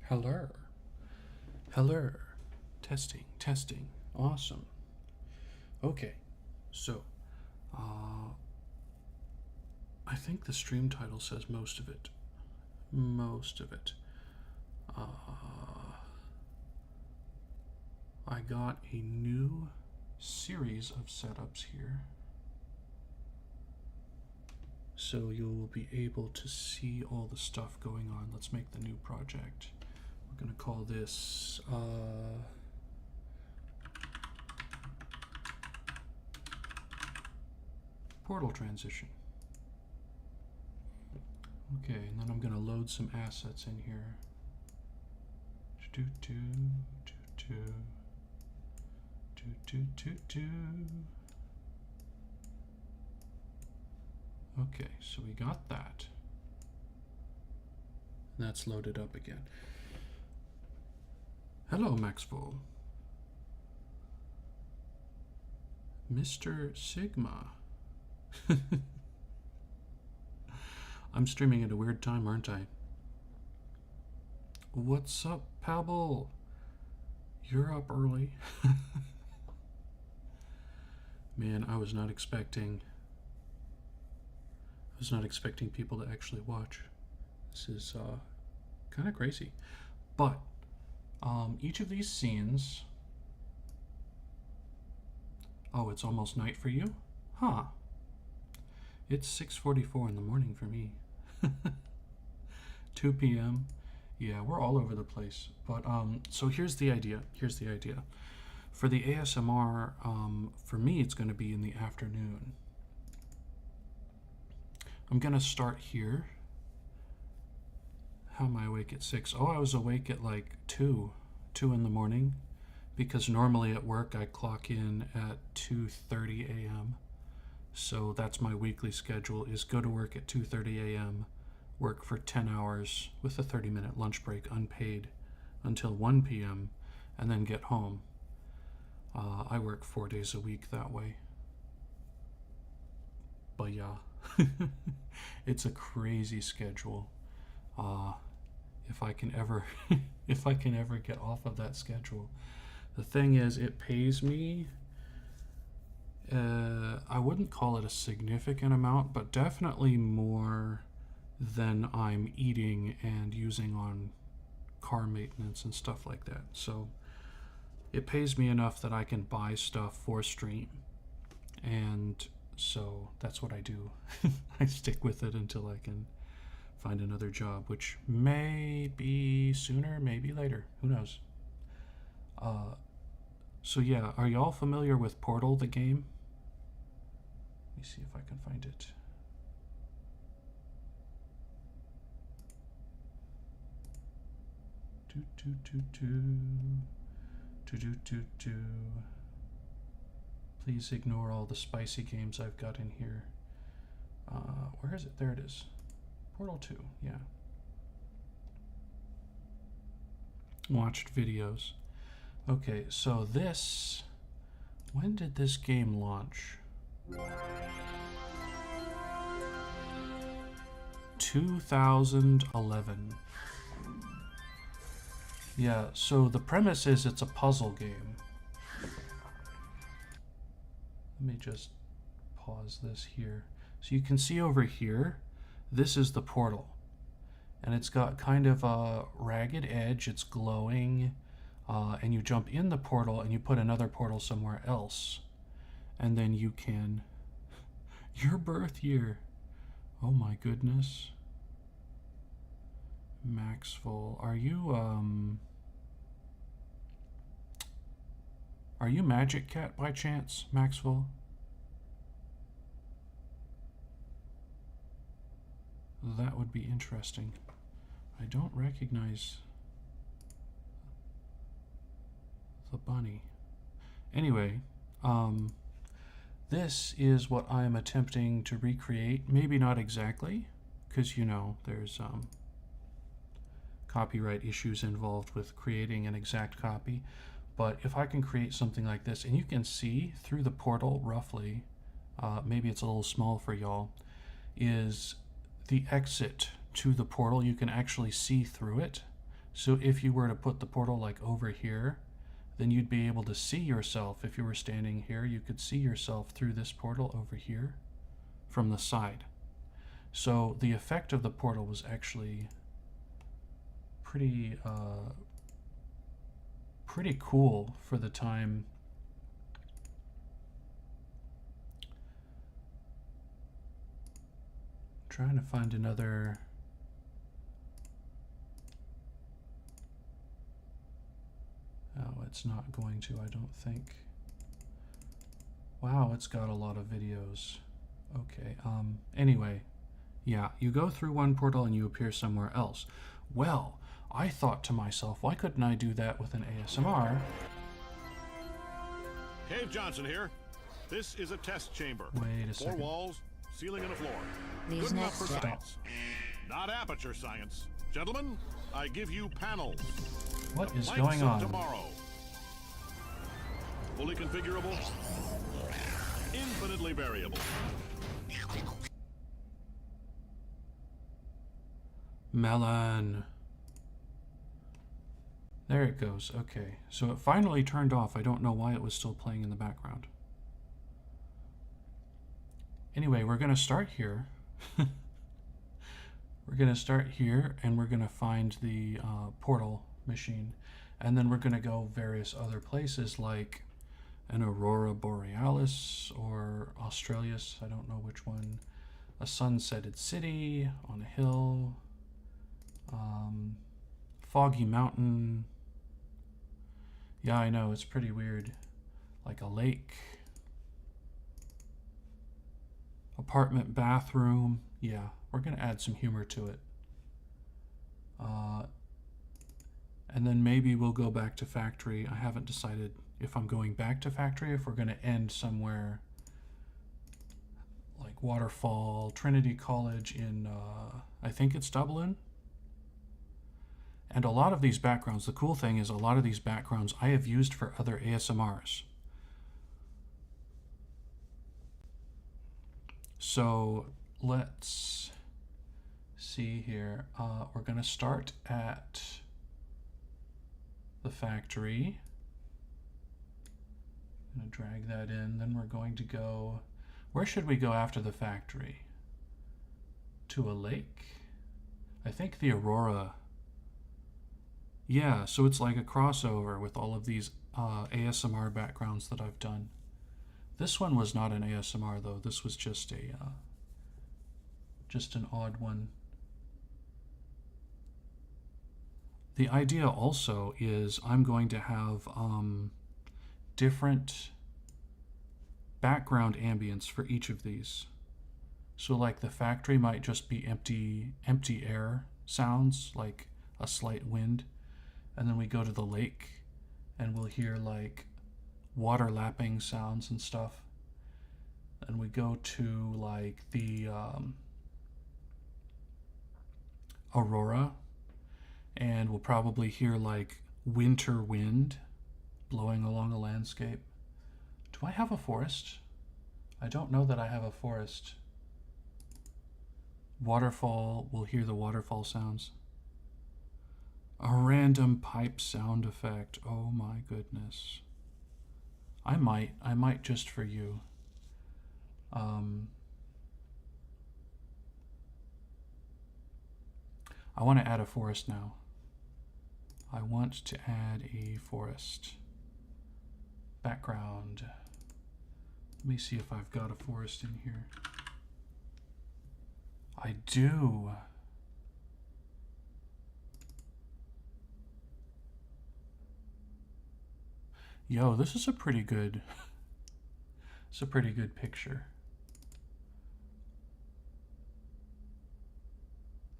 Hello. Hello. Testing, testing. Awesome. Okay, so, I think the stream title says most of it. Most of it. I got a new series of setups here. So you'll be able to see all the stuff going on. Let's make the new project. We're going to call this Portal Transition. Okay, and then I'm going to load some assets in here. Okay, so we got that. That's loaded up again. Hello, Maxwell. Mr. Sigma. I'm streaming at a weird time, aren't I? What's up, Pebble? You're up early. Man, I was not expecting people to actually watch. This is kind of crazy. But each of these scenes... Oh, it's almost night for you? Huh. It's 6:44 in the morning for me. 2 p.m. Yeah, we're all over the place. But so here's the idea. For the ASMR, for me, it's going to be in the afternoon. I'm going to start here. How am I awake at 6? Oh, I was awake at like 2 in the morning, because normally at work I clock in at 2:30 a.m. So that's my weekly schedule, is go to work at 2:30 a.m., work for 10 hours with a 30-minute lunch break unpaid until 1 p.m., and then get home. I work 4 days a week that way. But yeah, it's a crazy schedule. If I can ever get off of that schedule. The thing is, it pays me, I wouldn't call it a significant amount, but definitely more than I'm eating and using on car maintenance and stuff like that. So it pays me enough that I can buy stuff for stream. And so that's what I do. I stick with it until I can find another job, which may be sooner, maybe later. Who knows? So yeah, are y'all familiar with Portal, the game? Let me see if I can find it. Please ignore all the spicy games I've got in here. Where is it? There it is. Portal 2, yeah. Watched videos. Okay, so this... When did this game launch? 2011. Yeah, so the premise is it's a puzzle game. Let me just pause this here. So you can see over here, this is the portal. And it's got kind of a ragged edge, it's glowing, and you jump in the portal and you put another portal somewhere else. And then you can... Your birth year. Oh my goodness. Maxwell, are you Magic Cat by chance, Maxwell? That would be interesting. I don't recognize the bunny. Anyway, this is what I am attempting to recreate. Maybe not exactly, because, you know, there's copyright issues involved with creating an exact copy. But if I can create something like this, and you can see through the portal roughly, maybe it's a little small for y'all, is the exit to the portal. You can actually see through it. So if you were to put the portal like over here, then you'd be able to see yourself. If you were standing here, you could see yourself through this portal over here from the side. So the effect of the portal was actually pretty cool for the time. Trying to find another. Oh, it's not going to, I don't think. Wow, it's got a lot of videos. Okay, anyway, yeah, you go through one portal and you appear somewhere else. Well, I thought to myself, why couldn't I do that with an ASMR? Cave Johnson here. This is a test chamber. Wait a 4 second. walls, ceiling and a floor. These Good enough for next science. Not aperture science. Gentlemen, I give you panels. What is Lights going of on? tomorrow. Fully configurable. Infinitely variable. Melon. There it goes. Okay, so it finally turned off. I don't know why it was still playing in the background. Anyway, we're going to start here. We're going to start here, and we're going to find the portal machine. And then we're going to go various other places like an Aurora Borealis or Australis. I don't know which one. A sunsetted city on a hill. Foggy mountain. Yeah, I know, it's pretty weird. Like a lake. Apartment bathroom. Yeah, we're going to add some humor to it. And then maybe we'll go back to factory. I haven't decided if I'm going back to factory, if we're going to end somewhere like Waterfall, Trinity College in, I think it's Dublin. And a lot of these backgrounds, the cool thing is a lot of these backgrounds I have used for other ASMRs. So let's see here. We're going to start at the factory. I'm going to drag that in. Then we're going to go... Where should we go after the factory? To a lake? I think the Aurora... Yeah, so it's like a crossover with all of these ASMR backgrounds that I've done. This one was not an ASMR though. This was just a just an odd one. The idea also is I'm going to have different background ambience for each of these. So like the factory might just be empty air sounds, like a slight wind. And then we go to the lake and we'll hear like water lapping sounds and stuff. And we go to like the Aurora and we'll probably hear like winter wind blowing along a landscape. Do I have a forest? I don't know that I have a forest. Waterfall, we'll hear the waterfall sounds. A random pipe sound effect. Oh my goodness. I might just for you. I want to add a forest now. I want to add a forest. Background. Let me see if I've got a forest in here. I do. Yo, this is a pretty good, it's a pretty good picture.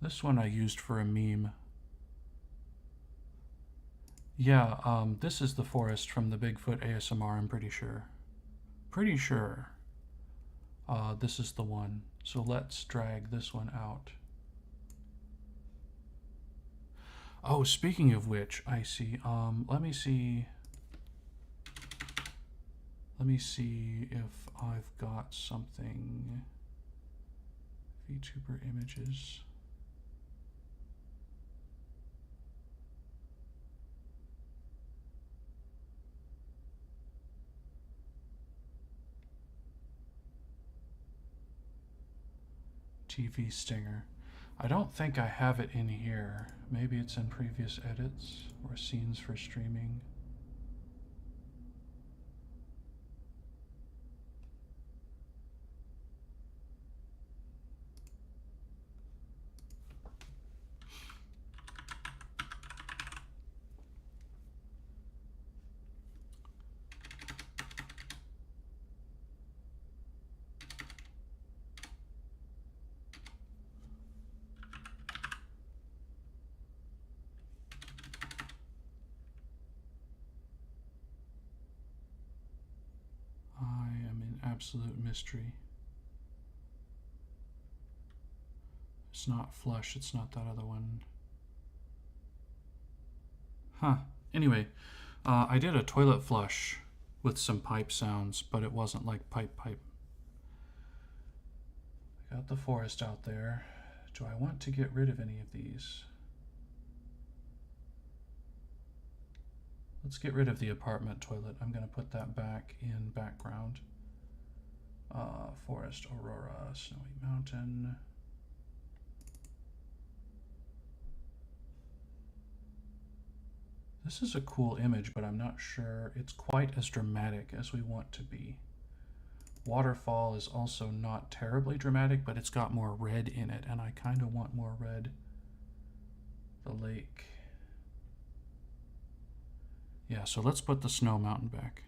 This one I used for a meme. Yeah, this is the forest from the Bigfoot ASMR, I'm pretty sure. Pretty sure. This is the one. So let's drag this one out. Oh, speaking of which, I see, let me see if I've got something. VTuber images. TV Stinger. I don't think I have it in here. Maybe it's in previous edits or scenes for streaming. Absolute mystery. It's not Flush, it's not that other one. Huh. Anyway, I did a toilet flush with some pipe sounds, but it wasn't like pipe. I got the forest out there. Do I want to get rid of any of these? Let's get rid of the apartment toilet. I'm going to put that back in background. Forest, Aurora, Snowy Mountain. This is a cool image, but I'm not sure it's quite as dramatic as we want to be. Waterfall is also not terribly dramatic, but it's got more red in it, and I kind of want more red. The lake. Yeah, so let's put the Snow Mountain back.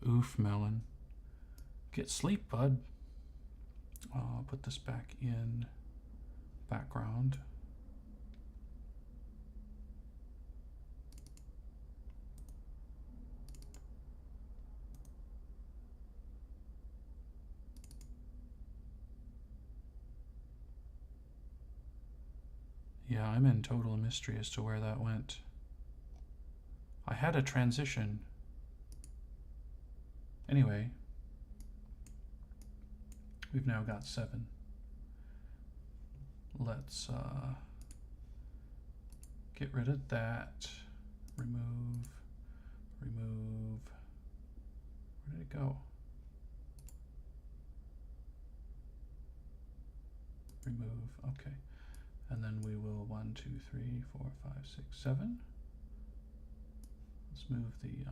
Oof, Melon. Get sleep, bud. I'll put this back in background. Yeah, I'm in total mystery as to where that went. I had a transition. Anyway, we've now got 7. Let's get rid of that. Remove. Where did it go? Remove, okay. And then we will 1, 2, 3, 4, 5, 6, 7. Let's move the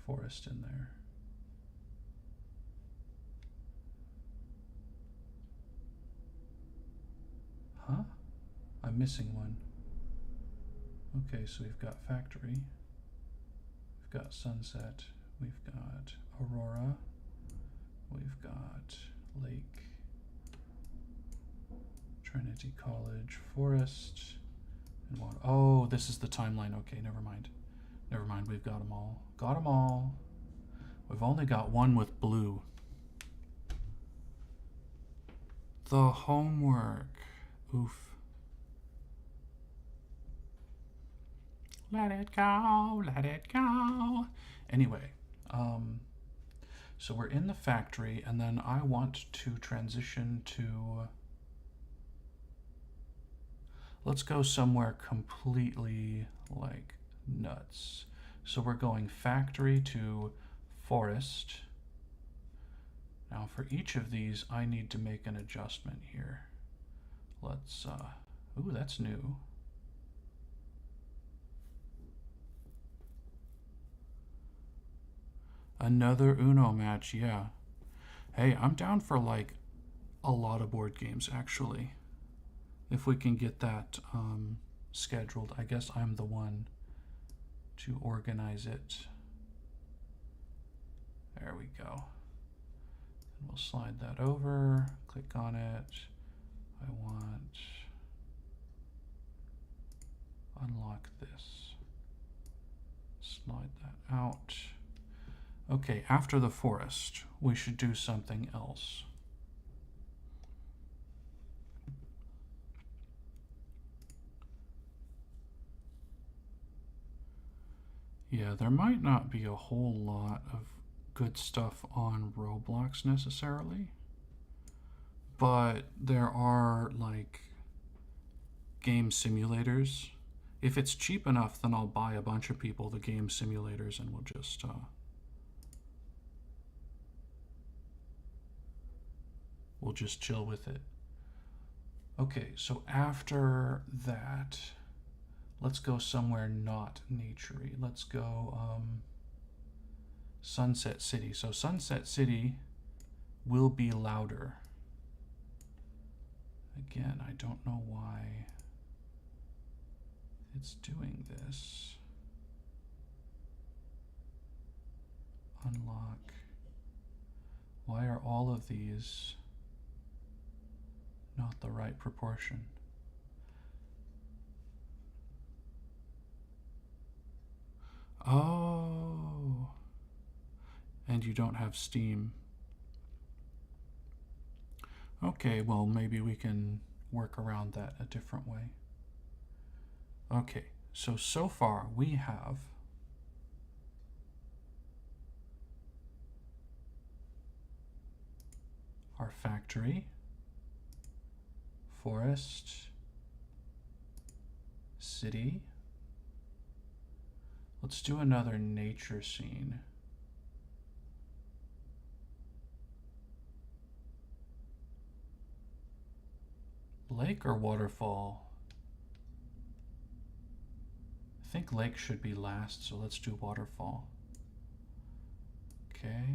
forest in there. Huh? I'm missing one. Okay, so we've got Factory. We've got Sunset. We've got Aurora. We've got Lake. Trinity College, Forest, and water. Oh, this is the timeline. Okay, never mind. Never mind, we've got them all. Got them all. We've only got one with blue. The homework. Oof. Let it go, let it go. Anyway, so we're in the factory, and then I want to transition to... Let's go somewhere completely, like, nuts. So we're going factory to forest. Now for each of these, I need to make an adjustment here. Let's, ooh, that's new. Another Uno match, yeah. Hey, I'm down for, like, a lot of board games, actually. If we can get that scheduled, I guess I'm the one to organize it. There we go. And we'll slide that over, click on it. I want unlock this. Slide that out. Okay, after the forest, we should do something else. Yeah, there might not be a whole lot of good stuff on Roblox necessarily, but there are like game simulators If it's cheap enough, then I'll buy a bunch of people the game simulators and we'll just chill with it. Okay, so after that, let's go somewhere not naturey. Let's go Sunset City. So Sunset City will be louder. Again, I don't know why it's doing this. Unlock. Why are all of these not the right proportion? Oh, and you don't have Steam. Okay, well, maybe we can work around that a different way. Okay, so far we have our factory, forest, city. Let's do another nature scene. Lake or waterfall? I think lake should be last, so let's do waterfall. Okay.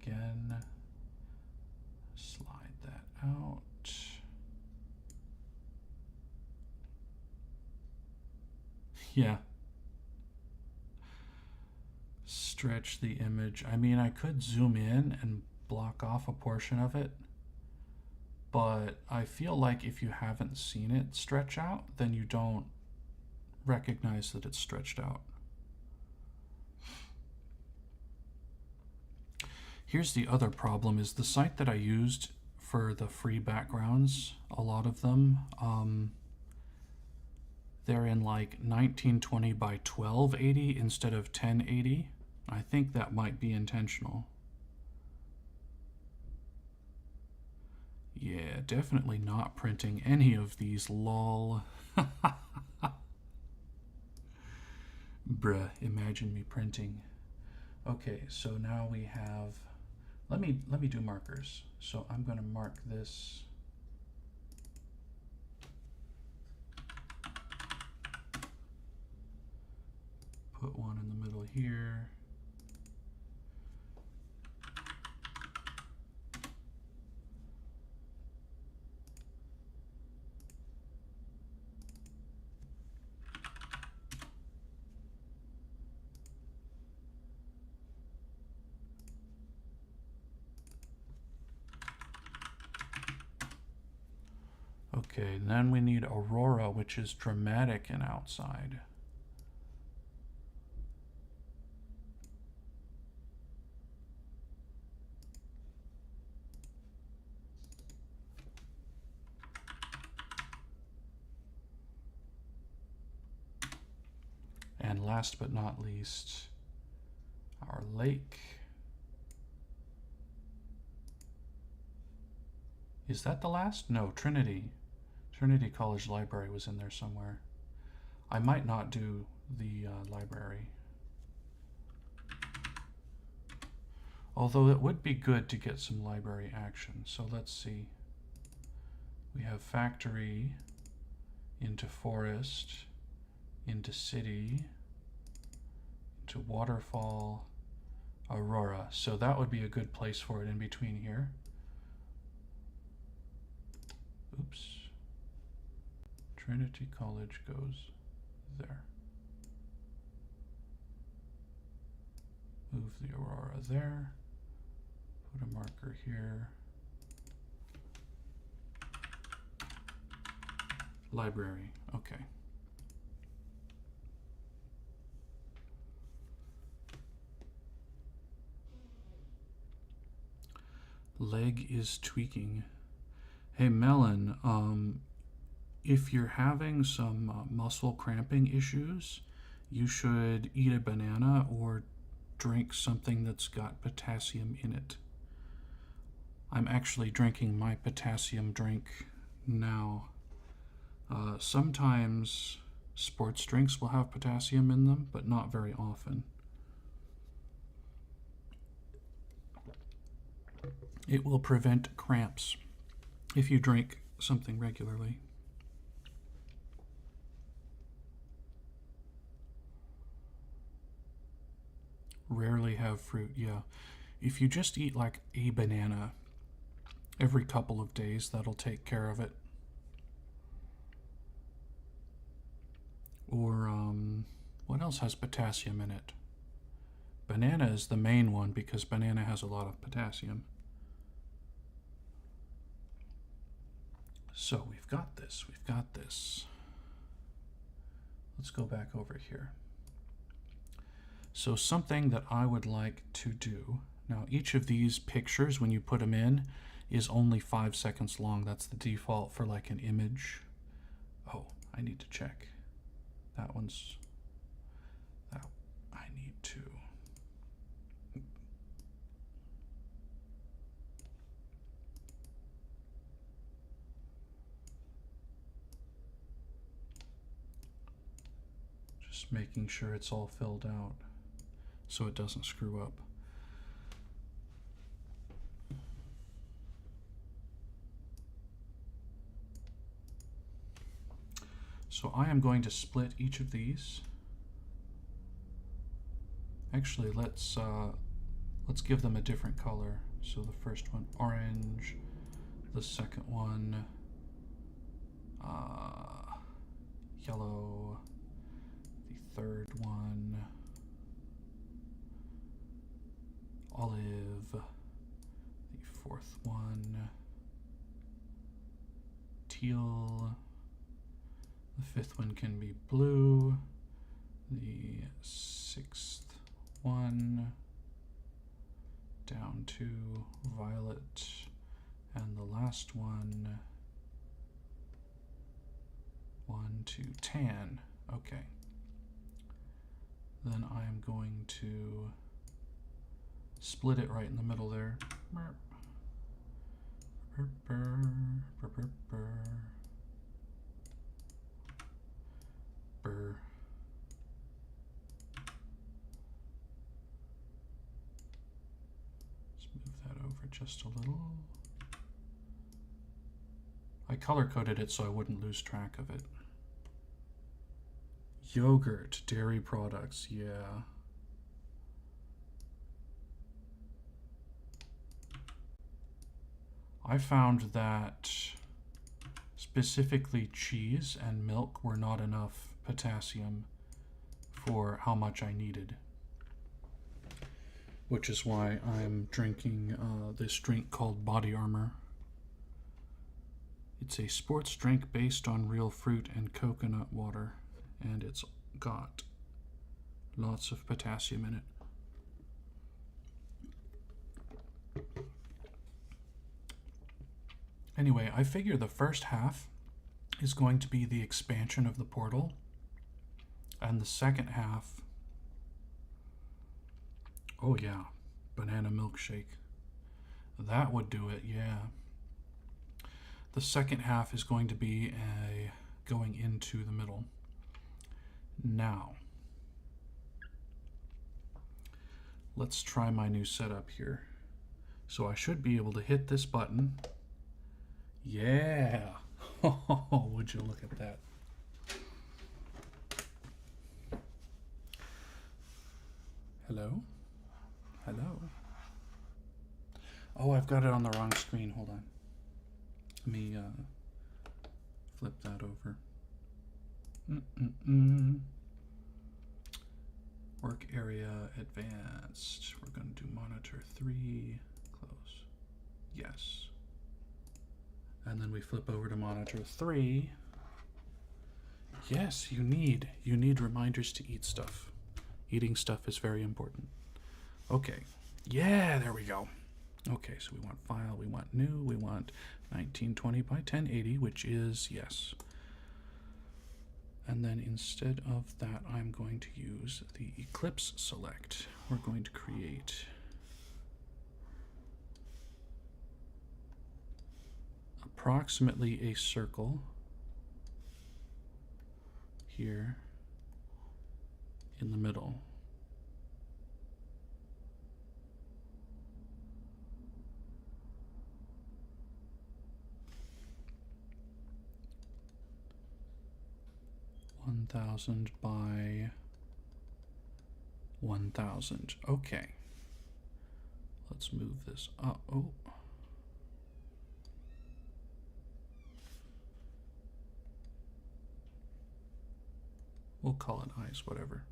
Again, slide that out. Yeah. Stretch the image. I mean, I could zoom in and block off a portion of it, but I feel like if you haven't seen it stretch out, then you don't recognize that it's stretched out. Here's the other problem, is the site that I used for the free backgrounds, a lot of them, they're in like 1920 by 1280 instead of 1080. I think that might be intentional. Yeah, definitely not printing any of these, lol. Bruh, imagine me printing. Okay, so now we have, let me do markers. So I'm going to mark this. Put one in the middle here. Okay, then we need Aurora, which is dramatic and outside. And last but not least, our lake. Is that the last? No, Trinity. Trinity College Library was in there somewhere. I might not do the library. Although it would be good to get some library action. So let's see. We have factory, into forest, into city, into waterfall, Aurora. So that would be a good place for it in between here. Oops. Trinity College goes there. Move the Aurora there. Put a marker here. Library, okay. Leg is tweaking. Hey Melon, if you're having some muscle cramping issues, you should eat a banana or drink something that's got potassium in it. I'm actually drinking my potassium drink now. Sometimes sports drinks will have potassium in them, but not very often. It will prevent cramps if you drink something regularly. Rarely have fruit, yeah. If you just eat like a banana every couple of days, that'll take care of it. Or, what else has potassium in it? Banana is the main one because banana has a lot of potassium. So we've got this, we've got this. Let's go back over here. So something that I would like to do, now each of these pictures, when you put them in, is only 5 seconds long. That's the default for like an image. Oh, I need to check. That one's, that I need to. Just making sure it's all filled out so it doesn't screw up. So I am going to split each of these. Actually, let's give them a different color. So the first one orange, the second one yellow, the third one olive, the fourth one teal, the fifth one can be blue, the sixth one down to violet, and the last one to tan. Okay. Then I'm going to split it right in the middle there. Let's move that over just a little. I color-coded it so I wouldn't lose track of it. Yogurt, dairy products, yeah. I found that specifically cheese and milk were not enough potassium for how much I needed. Which is why I'm drinking this drink called Body Armor. It's a sports drink based on real fruit and coconut water, and it's got lots of potassium in it. Anyway, I figure the first half is going to be the expansion of the portal, and the second half, oh yeah, banana milkshake. That would do it, yeah. The second half is going to be going into the middle. Now, let's try my new setup here. So I should be able to hit this button. Yeah! Oh, would you look at that? Hello? Hello? Oh, I've got it on the wrong screen. Hold on. Let me flip that over. Work area advanced. We're going to do monitor 3. Close. Yes. And then we flip over to monitor 3. Yes, you need reminders to eat stuff. Eating stuff is very important. Okay. Yeah, there we go. Okay, so we want file, we want new, we want 1920 by 1080, which is yes. And then instead of that, I'm going to use the Eclipse select. We're going to create approximately a circle here in the middle. $1,000 by 1,000. Okay. Let's move this up. Oh. We'll call it eyes, whatever.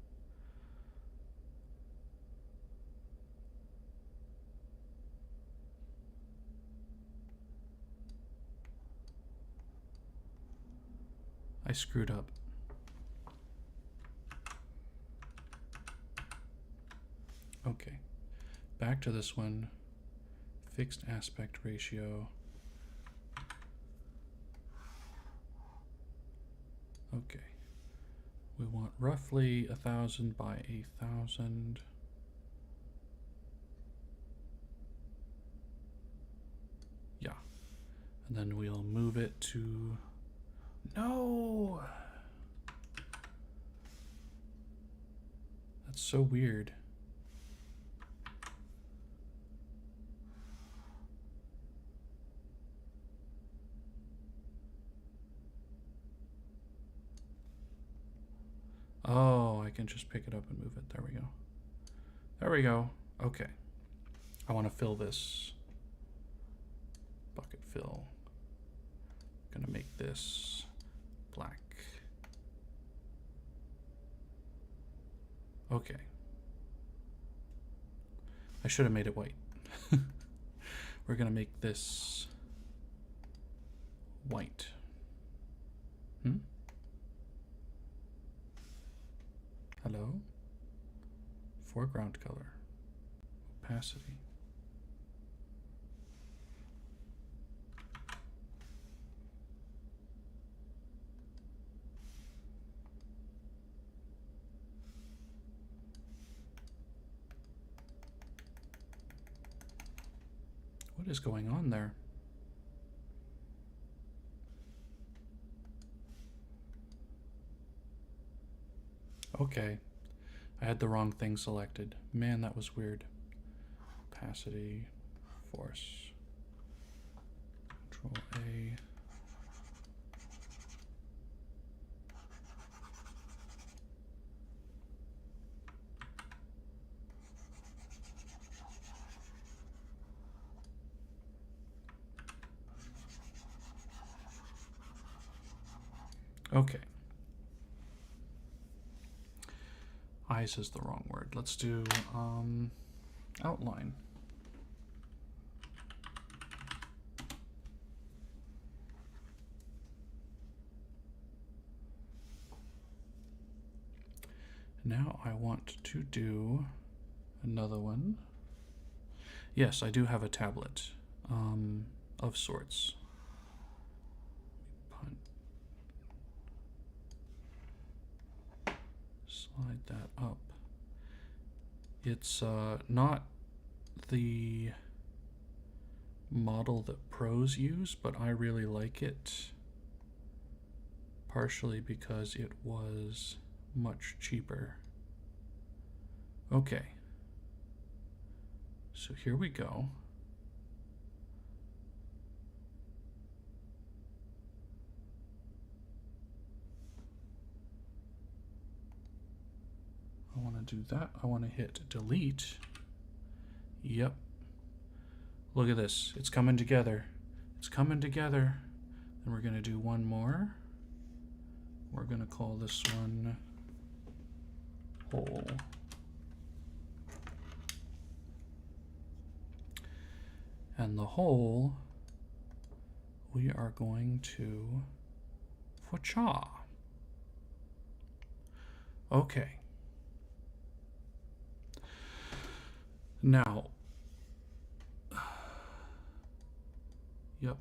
I screwed up. Okay, back to this one. Fixed aspect ratio. Okay, we want roughly 1,000 by 1,000. Yeah, and then we'll move it to, no! That's so weird. Oh, I can just pick it up and move it. There we go. There we go. Okay. I want to fill this. Bucket fill. I'm gonna make this black. Okay. I should have made it white. We're gonna make this white. Hello? Foreground color. Opacity. What is going on there? Okay, I had the wrong thing selected. Man, that was weird. Opacity, force, Control A. Okay. Eyes is the wrong word. Let's do outline. Now I want to do another one. Yes, I do have a tablet of sorts. Slide that up. It's not the model that pros use, but I really like it, partially because it was much cheaper. Okay, so here we go. I want to do that. I want to hit delete. Yep. Look at this. It's coming together. It's coming together. And we're going to do one more. We're going to call this one hole. And the hole, we are going to Focha. Okay. Now, yep,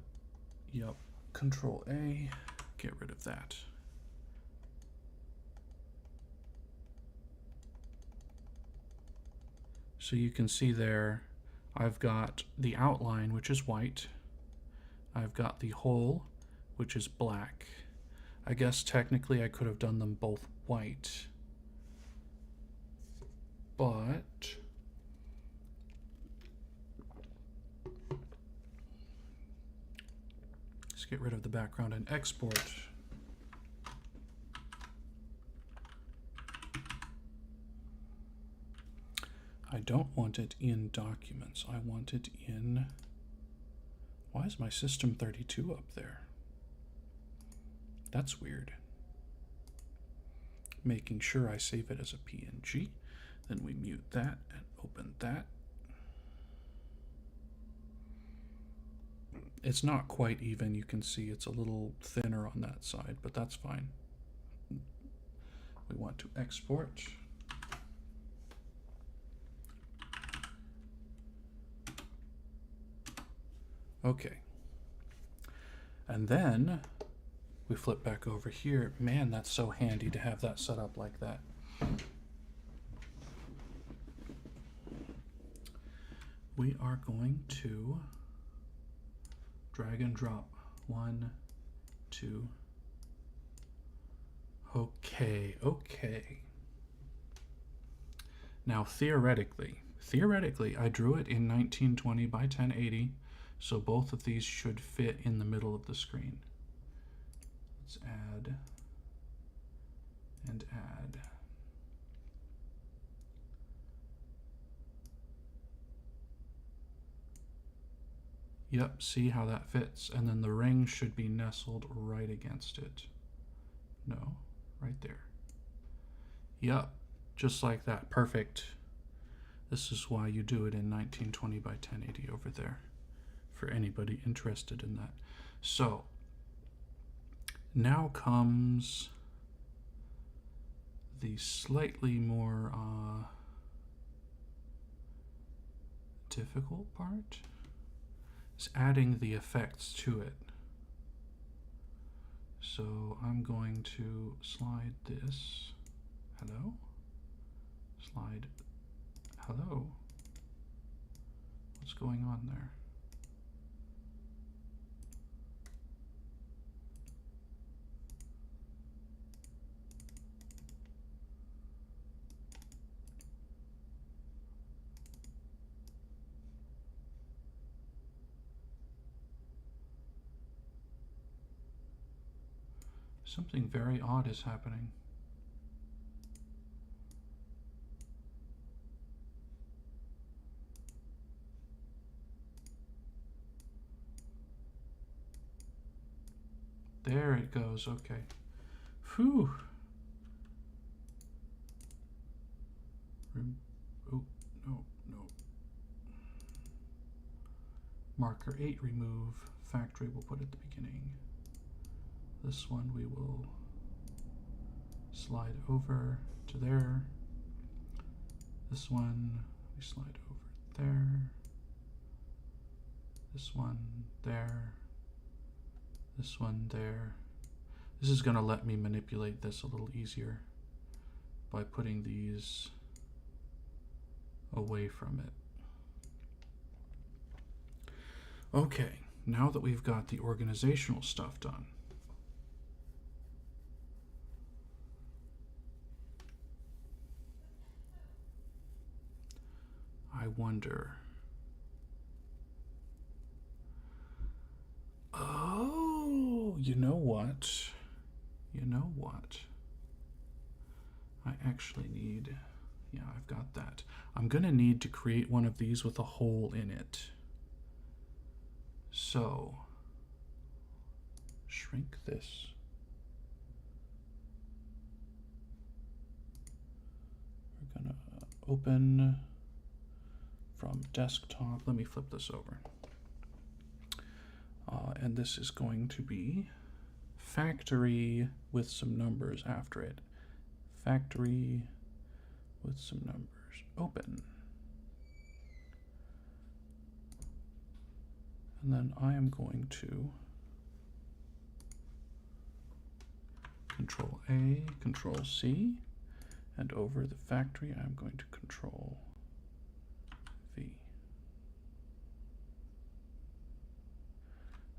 Control A, get rid of that. So you can see there, I've got the outline, which is white. I've got the hole, which is black. I guess technically I could have done them both white, but let's get rid of the background and export. I don't want it in documents. I want it in... Why is my system 32 up there? That's weird. Making sure I save it as a PNG. Then we mute that and open that. It's not quite even. You can see it's a little thinner on that side, but that's fine. We want to export. Okay. And then we flip back over here. Man, that's so handy to have that set up like that. We are going to drag and drop. 1, 2. Okay, okay. Now theoretically, I drew it in 1920 by 1080, so both of these should fit in the middle of the screen. Let's add and add. Yep, see how that fits? And then the ring should be nestled right against it. No, right there. Yep, just like that. Perfect. This is why you do it in 1920 by 1080 over there, for anybody interested in that. So now comes the slightly more difficult part. Is adding the effects to it. So I'm going to slide this. Hello? Slide. Hello? What's going on there? Something very odd is happening. There it goes, okay. Whew. Oh, no. Marker 8 remove. Factory we'll put at the beginning. This one we will slide over to there. This one we slide over there. This one there. This one there. This is going to let me manipulate this a little easier by putting these away from it. Okay, now that we've got the organizational stuff done, I wonder. Oh, you know what? I actually need, yeah, I've got that. I'm going to need to create one of these with a hole in it. So, shrink this. We're going to open from desktop. Let me flip this over. And this is going to be factory with some numbers after it. Factory with some numbers. Open. And then I am going to Control A, Control C, and over the factory I'm going to Control V.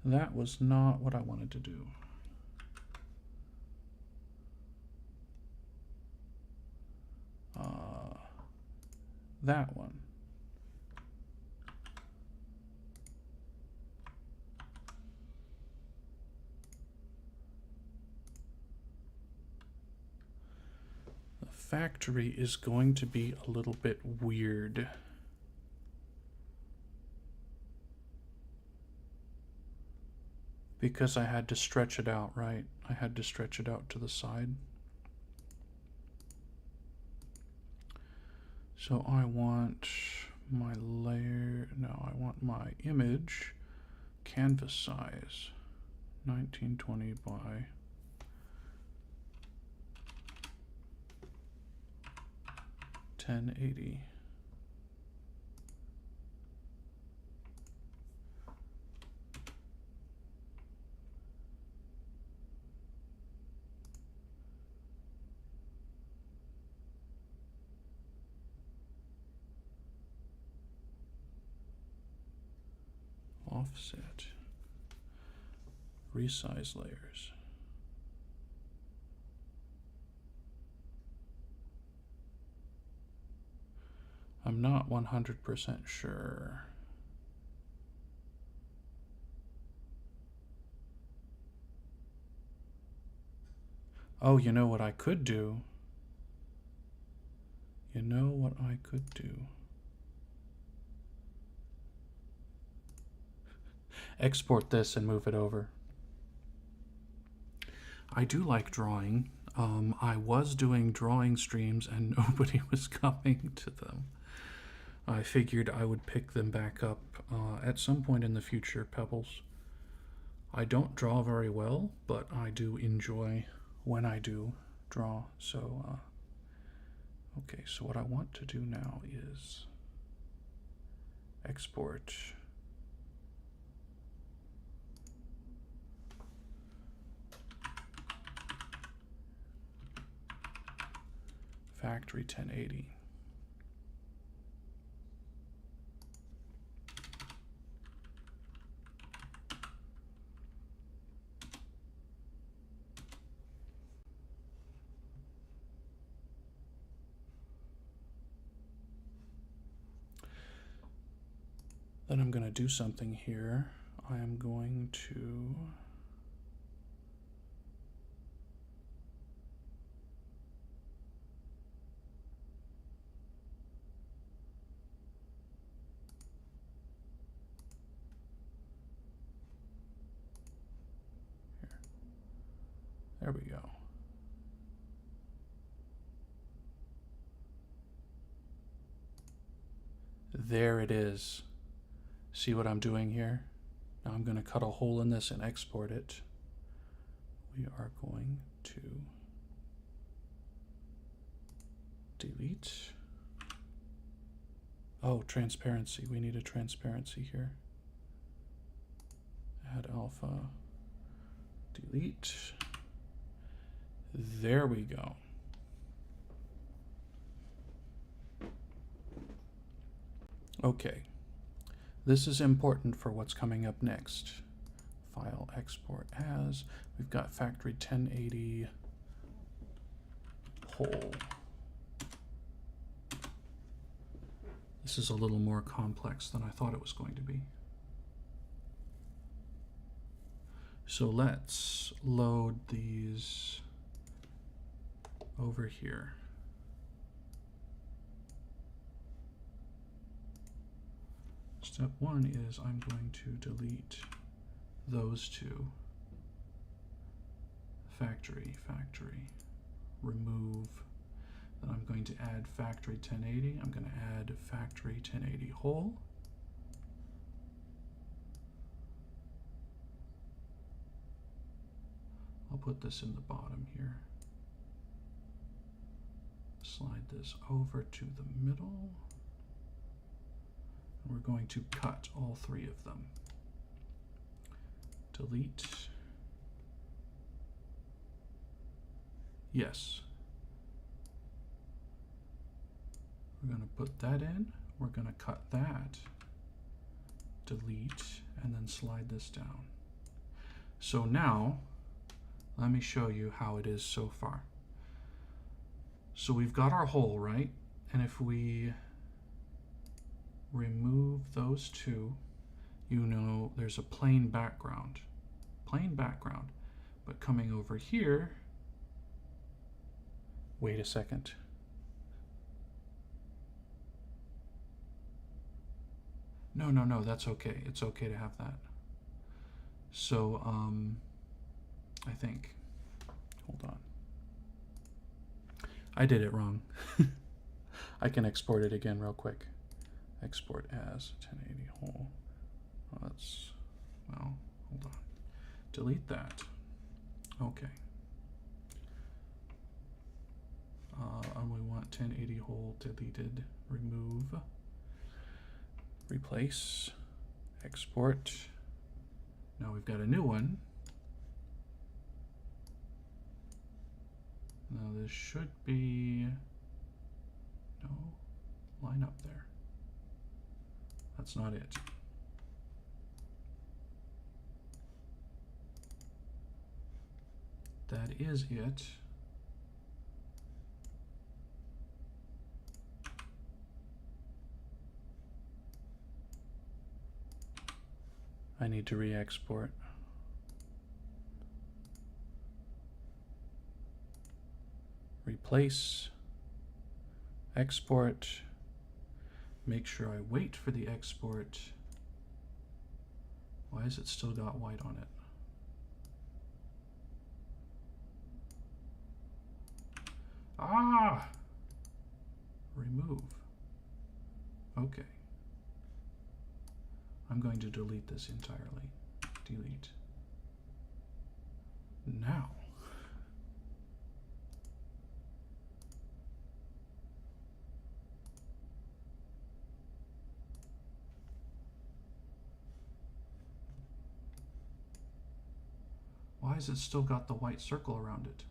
That was not what I wanted to do. that one. The factory is going to be a little bit weird. Because I had to stretch it out, right? I had to stretch it out to the side. So I want my layer, no, I want my image canvas size 1920 by 1080. Offset, resize layers. I'm not 100% sure. Oh, you know what I could do? You know what I could do? Export this and move it over. I do like drawing. I was doing drawing streams and nobody was coming to them. I figured I would pick them back up at some point in the future, Pebbles. I don't draw very well, but I do enjoy when I do draw. So, okay, so what I want to do now is export. Factory 1080. Then I'm going to do something here. I am going to there we go. There it is. See what I'm doing here? Now I'm going to cut a hole in this and export it. We are going to delete. Oh, transparency. We need a transparency here. Add alpha. Delete. There we go. Okay. This is important for what's coming up next. File export as. We've got factory 1080 whole. This is a little more complex than I thought it was going to be. So let's load these over here. Step one is I'm going to delete those two. Factory, remove. Then I'm going to add factory 1080. I'm going to add factory 1080 whole. I'll put this in the bottom here. Slide this over to the middle. We're going to cut all three of them. Delete. Yes. We're going to put that in. We're going to cut that. Delete. And then slide this down. So now, let me show you how it is so far. So we've got our hole, right? And if we remove those two. You know there's a plain background. Plain background. But coming over here, wait a second. No, that's okay. It's okay to have that. So, I think, hold on. I did it wrong. I can export it again real quick. Export as 1080 whole. Well, hold on. Delete that. Okay. And we want 1080 whole deleted. Remove. Replace. Export. Now we've got a new one. Now this should be, no, line up there. That's not it. That is it. I need to re-export. Replace, export, make sure I wait for the export. Why has it still got white on it? Ah! Remove. Okay. I'm going to delete this entirely. Delete. Now. Why has it still got the white circle around it?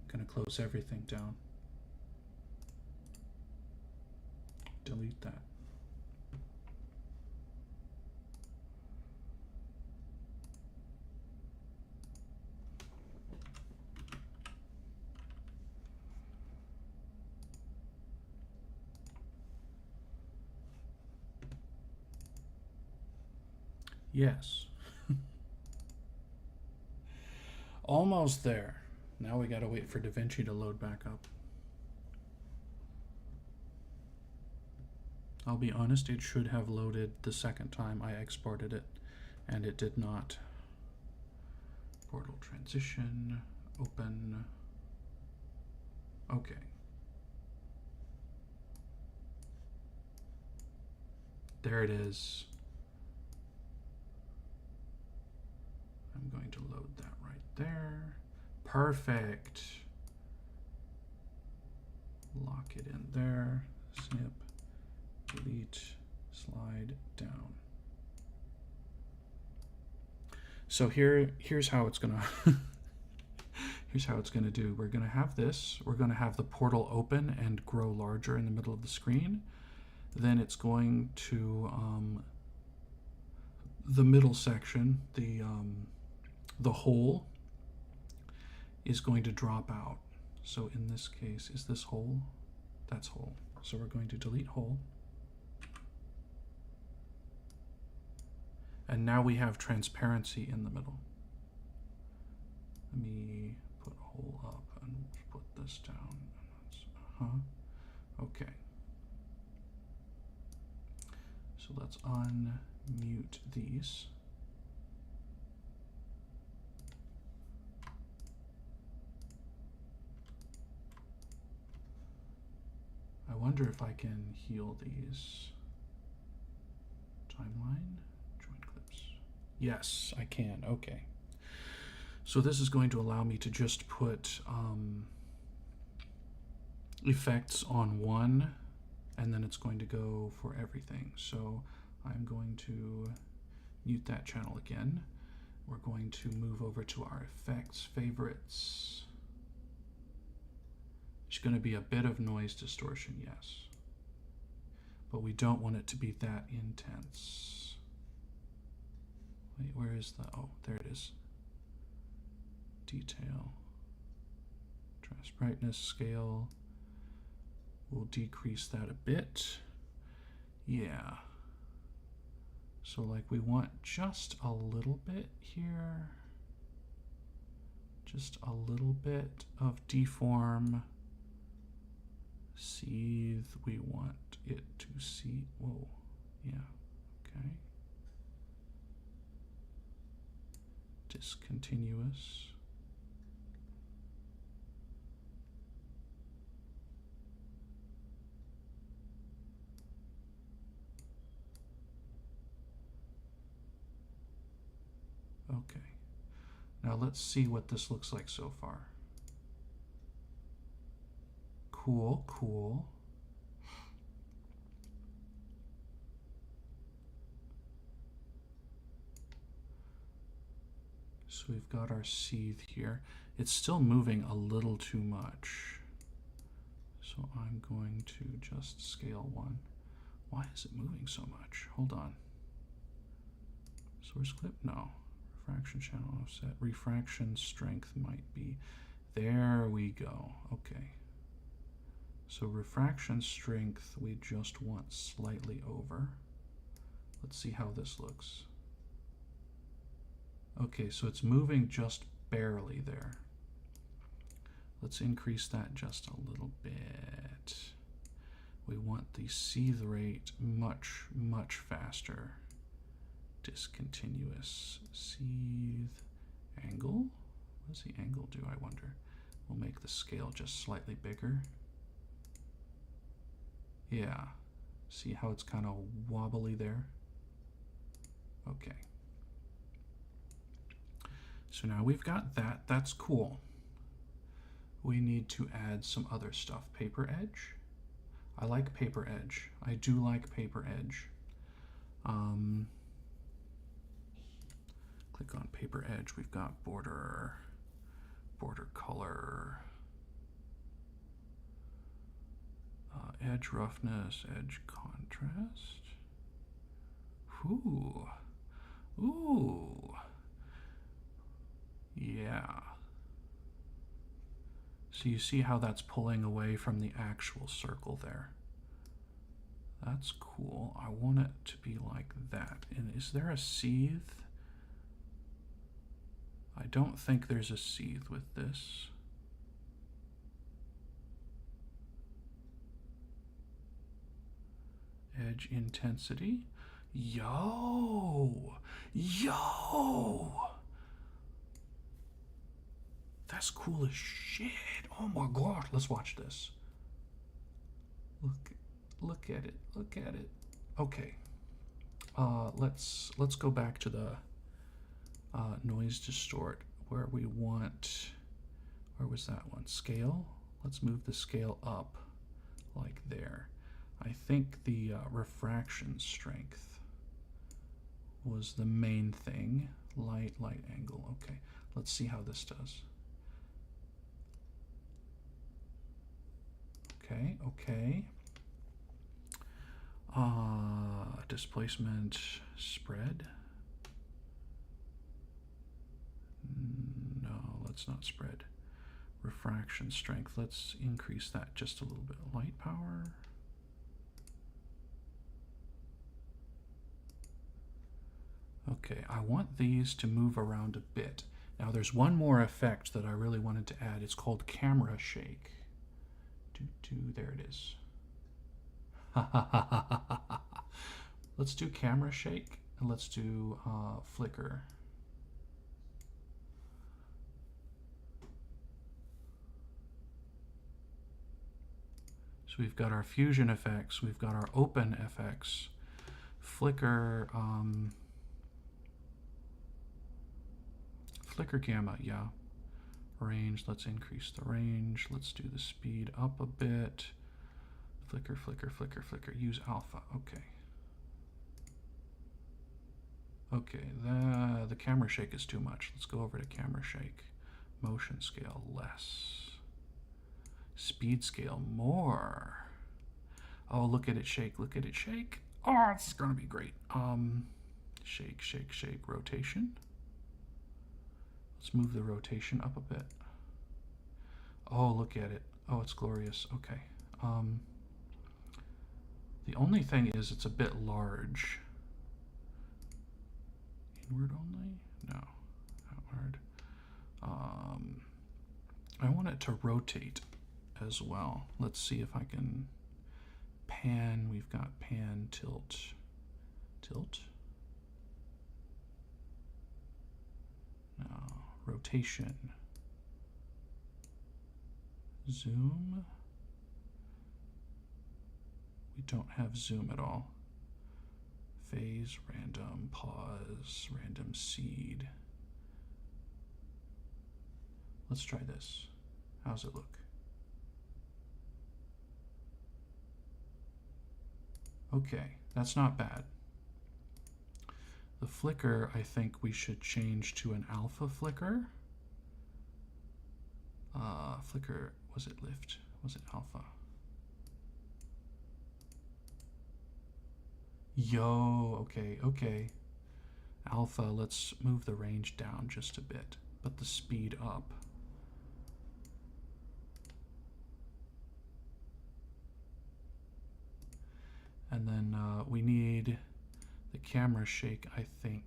Going to close everything down. Delete that. Yes. Almost there. Now we gotta wait for DaVinci to load back up. I'll be honest, it should have loaded the second time I exported it, and it did not. Portal transition, open. Okay. There it is. I'm going to load that right there. Perfect. Lock it in there. Snip, delete, slide down. So here's how it's gonna here's how it's gonna do. We're gonna have this. We're gonna have the portal open and grow larger in the middle of the screen. Then it's going to the middle section, the hole is going to drop out. So in this case, is this hole? That's hole. So we're going to delete hole. And now we have transparency in the middle. Let me put hole up and put this down. Okay. So let's unmute these. I wonder if I can heal these. Timeline, join clips. Yes, I can. Okay. So this is going to allow me to just put effects on one, and then it's going to go for everything. So I'm going to mute that channel again. We're going to move over to our effects, favorites. There's going to be a bit of noise distortion, yes. But we don't want it to be that intense. Wait, where is the, oh, there it is. Detail. Contrast brightness scale. We'll decrease that a bit. Yeah. So like we want just a little bit here. Just a little bit of deform. Seethe, we want it to see, whoa, yeah, okay. Discontinuous. Okay, now let's see what this looks like so far. Cool, cool. So we've got our seethe here. It's still moving a little too much. So I'm going to just scale 1. Why is it moving so much? Hold on. Source clip? No. Refraction channel offset. Refraction strength might be. There we go. Okay. So refraction strength we just want slightly over. Let's see how this looks. Okay, so it's moving just barely there. Let's increase that just a little bit. We want the seethe rate much, much faster. Discontinuous seethe angle. What does the angle do, I wonder? We'll make the scale just slightly bigger. Yeah. See how it's kind of wobbly there? Okay. So now we've got that. That's cool. We need to add some other stuff. Paper edge. I like paper edge. I do like paper edge. Click on paper edge. We've got border, border color, edge roughness, edge contrast. Ooh. Ooh. Yeah. So you see how that's pulling away from the actual circle there. That's cool. I want it to be like that. And is there a seethe? I don't think there's a seethe with this. Edge intensity. Yo! Yo! That's cool as shit. Oh my god. Let's watch this. Look at it. Look at it. Okay. Let's go back to the noise distort where we want, where was that one? Scale. Let's move the scale up like there. I think the refraction strength was the main thing. Light angle. Okay. Let's see how this does. Okay, okay. Displacement spread. No, let's not spread. Refraction strength. Let's increase that just a little bit. Light power. Okay, I want these to move around a bit. Now there's one more effect that I really wanted to add. It's called camera shake. There it is. Let's do camera shake and let's do flicker. So we've got our fusion effects, we've got our open FX, flicker, flicker gamma, yeah. Range, let's increase the range. Let's do the speed up a bit. Flicker, flicker, flicker, flicker. Use alpha. Okay. Okay, the camera shake is too much. Let's go over to camera shake. Motion scale less. Speed scale more. Oh, look at it shake, look at it shake. Oh, it's gonna be great. Shake, shake, shake, rotation. Let's move the rotation up a bit. Oh, look at it. Oh, it's glorious. Okay. The only thing is it's a bit large. Inward only? No. Outward. I want it to rotate as well. Let's see if I can pan. We've got pan, tilt, tilt. No. Rotation. Zoom. We don't have zoom at all. Phase, random, pause, random seed. Let's try this. How's it look? Okay, that's not bad. The flicker, I think we should change to an alpha flicker. Flicker, was it lift? Was it alpha? Yo, okay, okay. Alpha, let's move the range down just a bit, but the speed up. And then we need the camera shake, I think.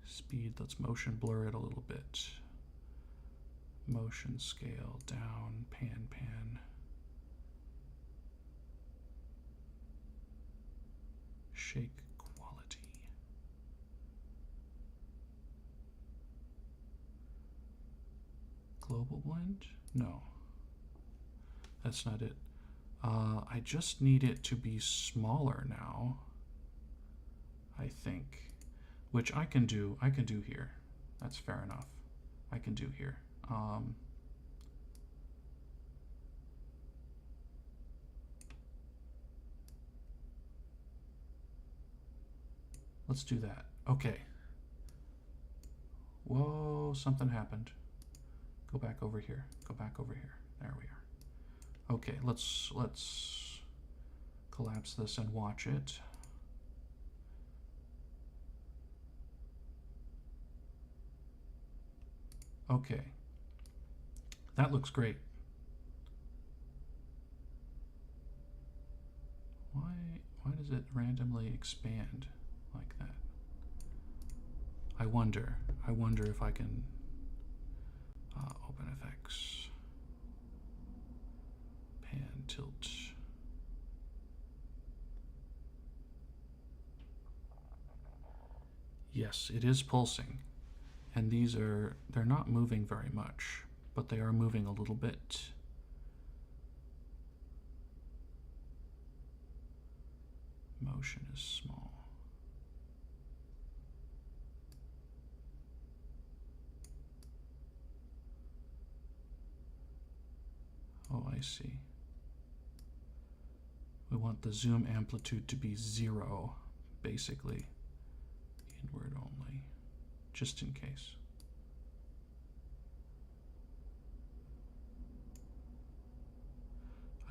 Speed, let's motion blur it a little bit. Motion scale down, pan, pan. Shake quality. Global blend? No. That's not it. I just need it to be smaller now, I think, which I can do here. That's fair enough. I can do here. Let's do that. Okay. Whoa, something happened. Go back over here. Go back over here. There we are. Okay, let's collapse this and watch it. Okay. That looks great. Why does it randomly expand like that? I wonder if I can OpenFX. Pan, tilt. Yes, it is pulsing. And they're not moving very much, but they are moving a little bit. Motion is small. Oh, I see. We want the zoom amplitude to be 0, basically. Inward only, just in case.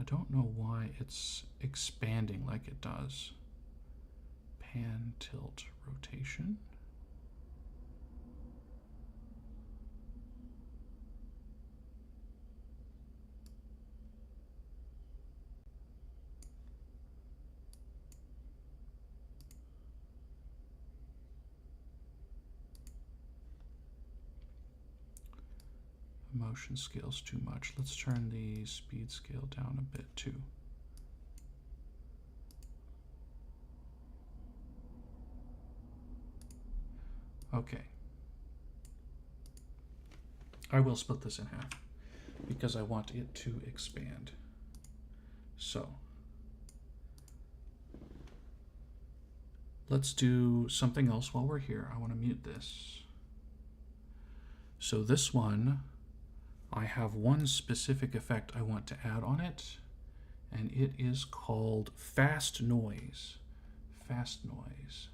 I don't know why it's expanding like it does. Pan, tilt, rotation. Motion scale's too much. Let's turn the speed scale down a bit too. Okay. I will split this in half because I want it to expand. So let's do something else while we're here. I want to mute this. So this one, I have one specific effect I want to add on it, and it is called fast noise. Fast noise.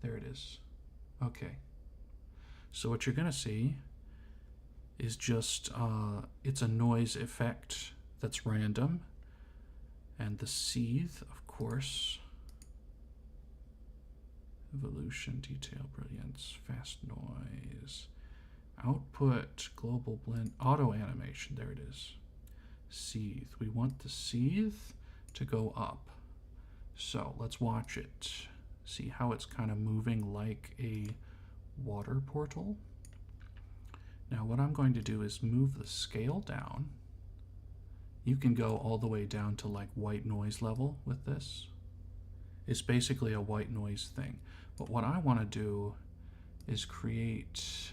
There it is. Okay. So what you're going to see is just, it's a noise effect that's random. And the seethe, of course. Evolution, detail, brilliance, fast noise. Output, global blend, auto animation, there it is. Seethe. We want the seethe to go up. So let's watch it. See how it's kind of moving like a water portal. Now what I'm going to do is move the scale down. You can go all the way down to like white noise level with this. It's basically a white noise thing. But what I want to do is create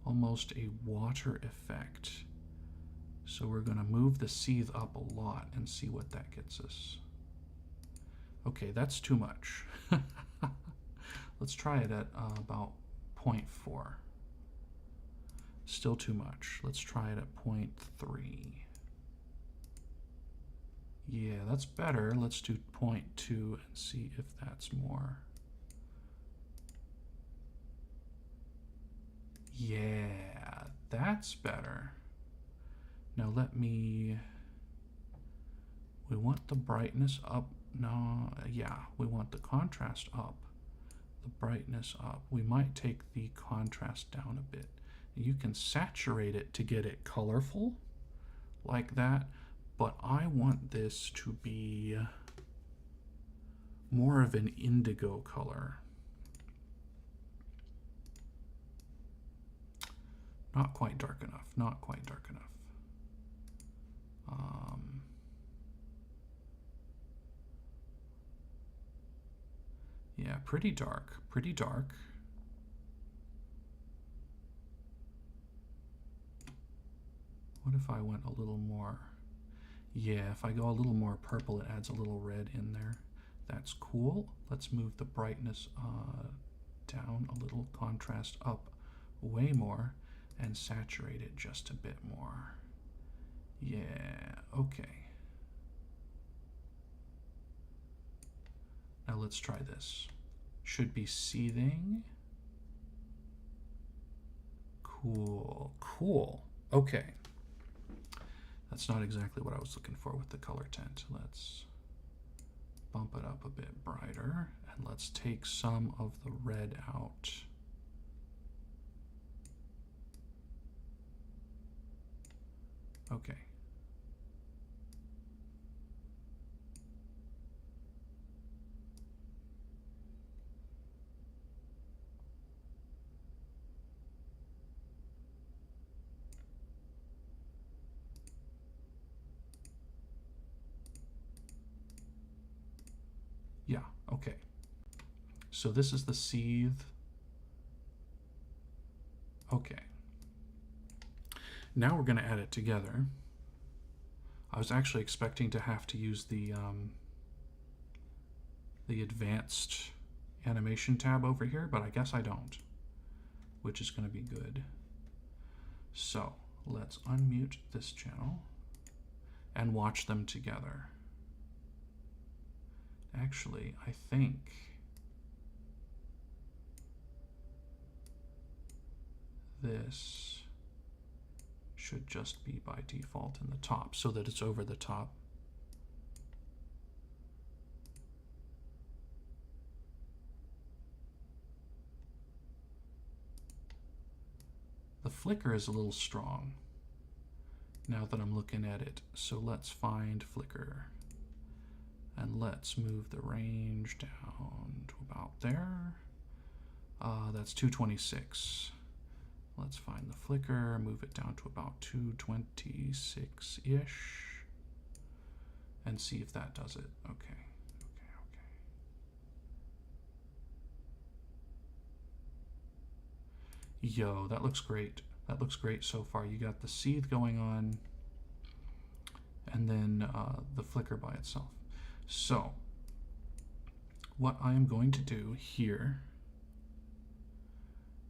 almost a water effect. So we're going to move the seethe up a lot and see what that gets us. Okay, that's too much. Let's try it at about 0.4. Still too much. Let's try it at 0.3. Yeah, that's better. Let's do 0.2 and see if that's more. Yeah, that's better. Now we want the brightness up. No, yeah, we want the contrast up, the brightness up. We might take the contrast down a bit. You can saturate it to get it colorful like that, but I want this to be more of an indigo color. Not quite dark enough, not quite dark enough. Yeah, pretty dark, pretty dark. What if I went a little more? Yeah, if I go a little more purple, it adds a little red in there. That's cool. Let's move the brightness down a little, contrast up way more, and saturate it just a bit more. Yeah, okay. Now let's try this. Should be seething. Cool, cool. Okay. That's not exactly what I was looking for with the color tint. Let's bump it up a bit brighter, and let's take some of the red out. Okay. Yeah, okay. So this is the seethe. Okay. Now we're going to add it together. I was actually expecting to have to use the advanced animation tab over here, but I guess I don't, which is going to be good. So let's unmute this channel and watch them together. Actually, I think this should just be by default in the top so that it's over the top. The flicker is a little strong now that I'm looking at it. So let's find flicker. And let's move the range down to about there. That's 226. Let's find the flicker, move it down to about 226-ish, and see if that does it. Okay. Yo, that looks great. That looks great so far. You got the seethe going on, and then the flicker by itself. So what I am going to do here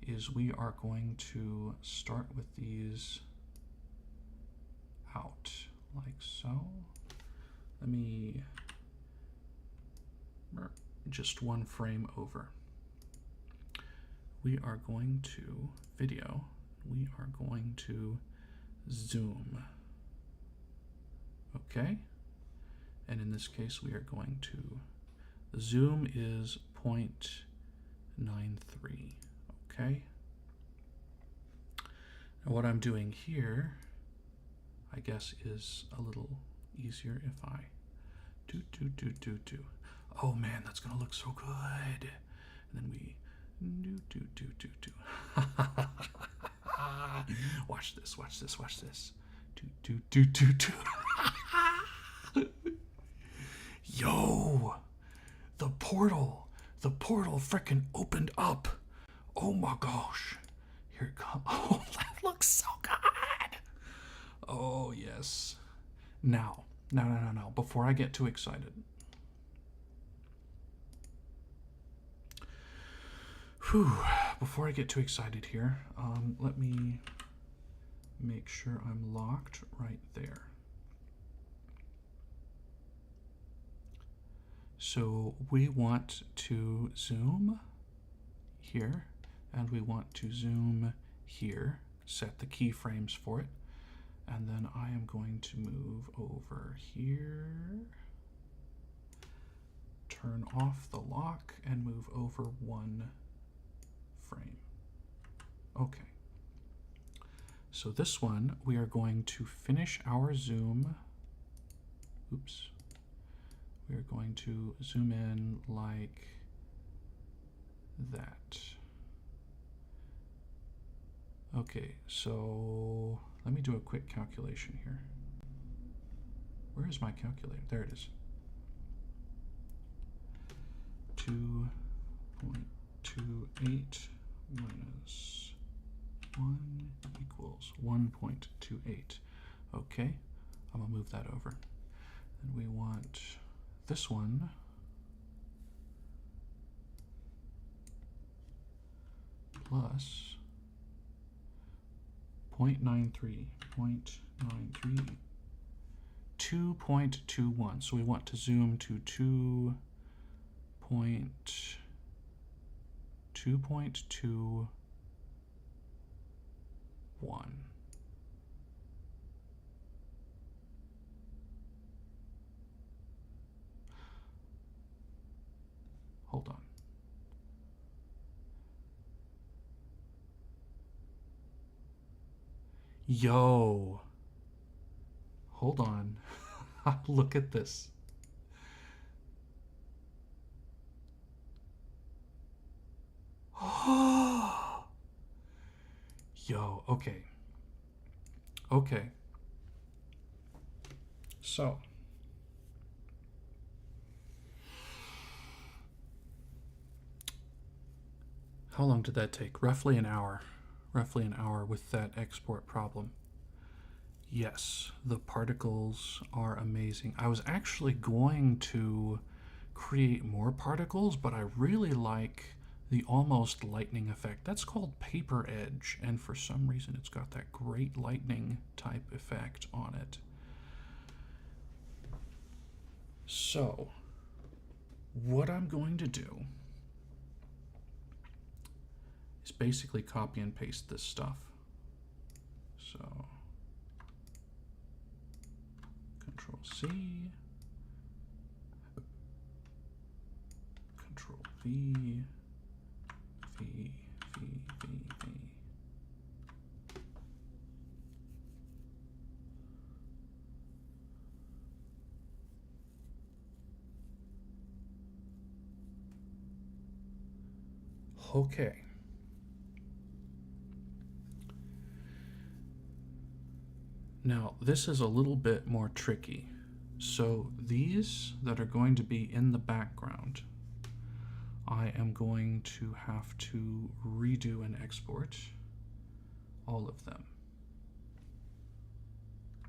is we are going to start with these out like so, let me just one frame over. We are going to video. We are going to zoom. Okay? And in this case, we are going to, the zoom is 0.93. Okay? And what I'm doing here, I guess, is a little easier if I do. Oh man, that's gonna look so good. And then we do. Watch this. Do. Yo, the portal frickin' opened up. Oh my gosh. Here it comes. Oh, that looks so good. Oh yes. Now, before I get too excited. Before I get too excited here, let me make sure I'm locked right there. So we want to zoom here, and we want to zoom here, set the keyframes for it, and then I am going to move over here, turn off the lock, and move over one frame. Okay. So this one, we are going to finish our zoom. Oops. We are going to zoom in like that. Okay, so let me do a quick calculation here. Where is my calculator? There it is. 2.28 minus 1 equals 1.28. Okay, I'm gonna move that over. And we want this one plus 0.93, 2.21. So we want to zoom to 2.21. Hold on. Yo. Hold on. Look at this. Yo, okay. Okay. So. How long did that take? Roughly an hour. Roughly an hour with that export problem. Yes, the particles are amazing. I was actually going to create more particles, but I really like the almost lightning effect. That's called paper edge, and for some reason it's got that great lightning type effect on it. So, what I'm going to do is basically copy and paste this stuff. So, Control C, Control V, V. Okay. Now, this is a little bit more tricky. So these that are going to be in the background, I am going to have to redo and export all of them.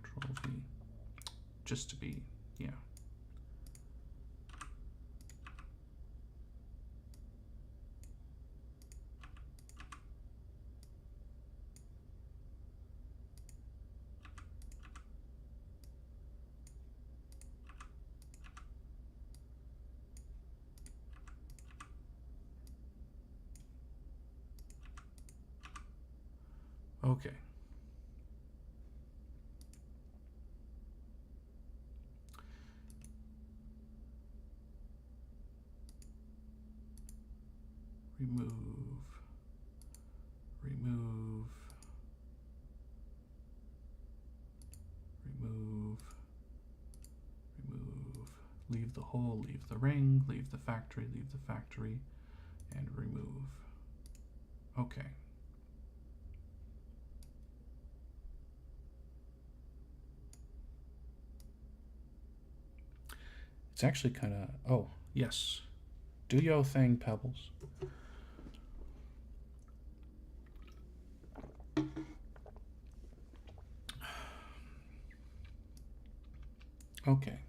Control V, just to be, yeah. Okay. Remove, remove, remove, remove, leave the hole, leave the ring, leave the factory, and remove. Okay. It's actually kind of, oh, yes. Do your thing, Pebbles. Okay.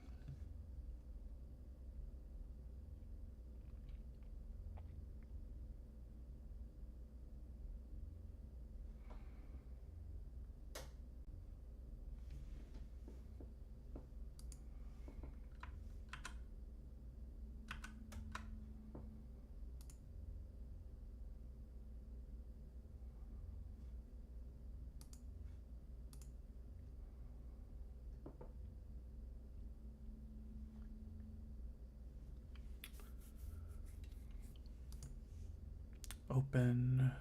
Open.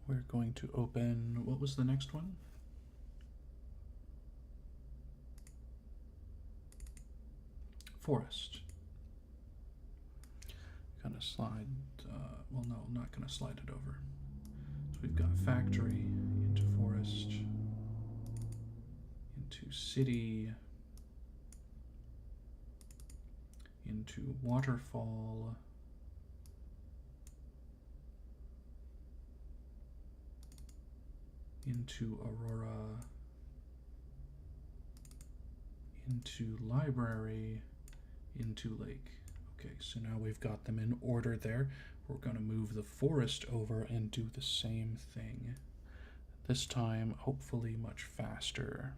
We're going to open, what was the next one? Forest. Gonna slide, well, no, I'm not gonna slide it over. So we've got factory into forest, into city, into waterfall, into Aurora, into library, into lake. Okay, so now we've got them in order there. We're going to move the forest over and do the same thing. This time, hopefully much faster.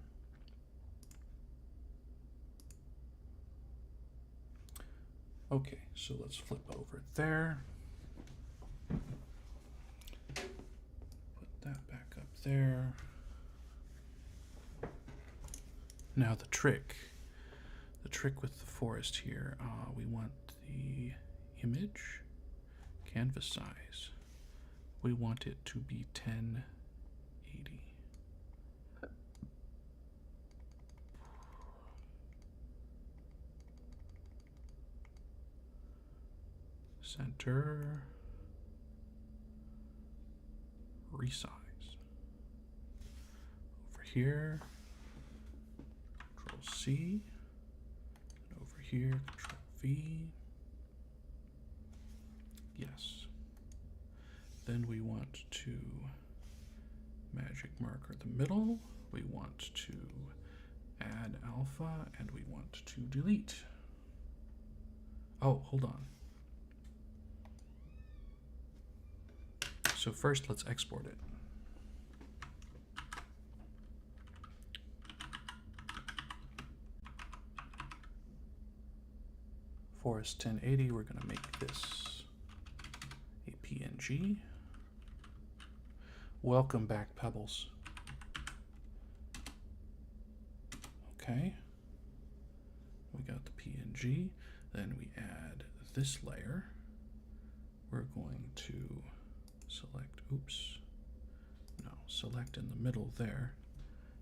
Okay, so let's flip over there. Put that back up there. Now the trick with the forest here, we want the image, canvas size. We want it to be 1080. Center, resize. Over here, Control C, and over here, Control V. Yes. Then we want to magic marker the middle. We want to add alpha, and we want to delete. Oh, hold on. So first, let's export it. Forest 1080, we're going to make this a PNG. Welcome back, Pebbles. Okay. We got the PNG. Then we add this layer. We're going to select, oops, no, select in the middle there,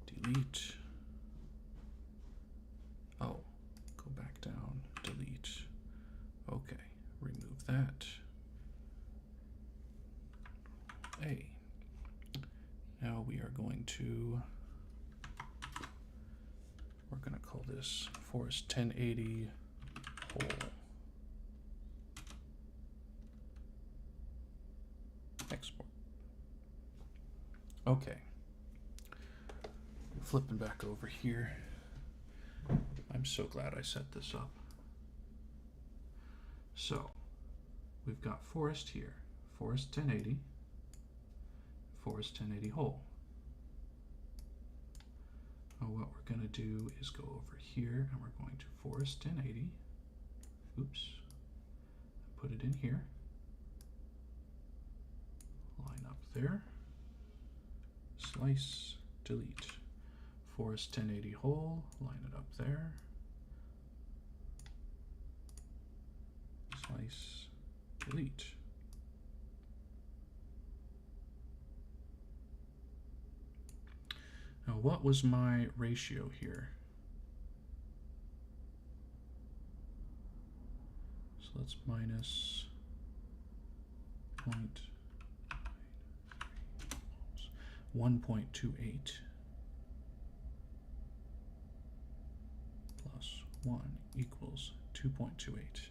delete, oh, go back down, delete, okay, remove that, A. Now we are going to, we're going to call this Forest 1080 whole. Export. Okay. Flipping back over here. I'm so glad I set this up. So, we've got forest here. Forest 1080. Forest 1080 whole. Now what we're going to do is go over here and we're going to forest 1080. Oops. Put it in here. line up there, slice, delete. Forest 1080 whole, line it up there, slice, delete. Now what was my ratio here? So let's minus 1.28 plus 1 equals 2.28.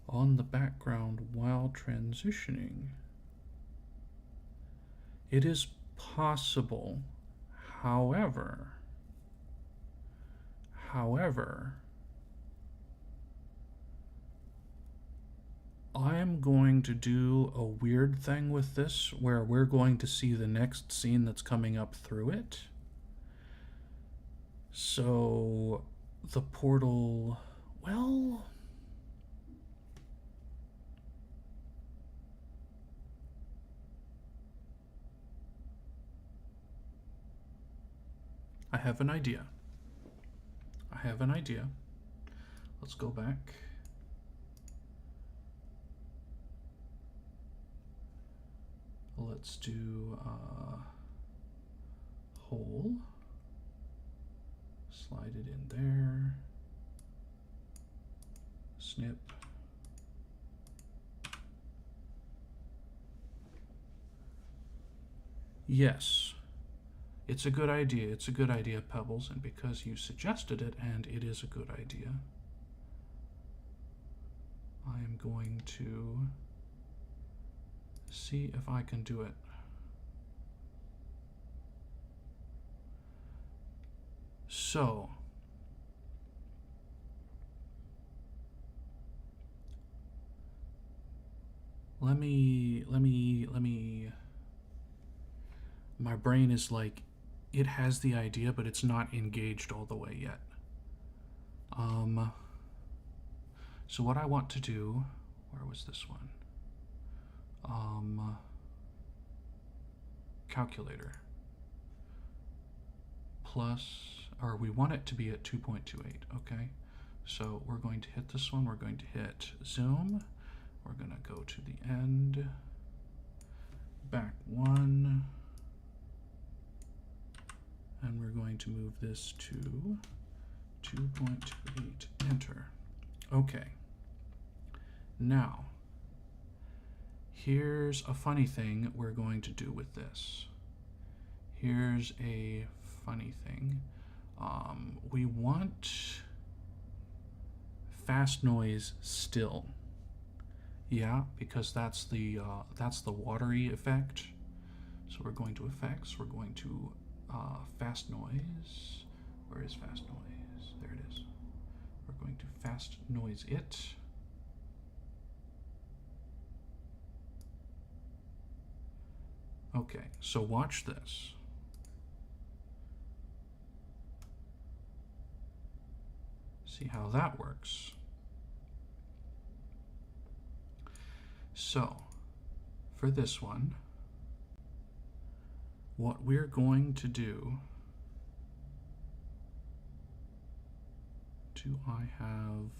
On the background while transitioning. It is possible, however, I am going to do a weird thing with this where we're going to see the next scene that's coming up through it. So the portal, well, I have an idea. Let's go back. Let's do whole. Slide it in there. Snip. Yes. It's a good idea. It's a good idea, Pebbles, and because you suggested it, and it is a good idea, I am going to see if I can do it. So, let me, my brain is like, it has the idea, but it's not engaged all the way yet. So what I want to do, where was this one? Calculator. Plus, or we want it to be at 2.28, okay? So we're going to hit this one, we're going to hit zoom, we're gonna go to the end, back one, and we're going to move this to 2.28, enter. Okay. Now, here's a funny thing we're going to do with this. Here's a funny thing. We want fast noise still. Yeah, because that's the watery effect. So we're going to effects, we're going to fast noise. Where is fast noise? There it is. We're going to fast noise it. Okay, so watch this. See how that works. So, for this one, what we're going to do, do I have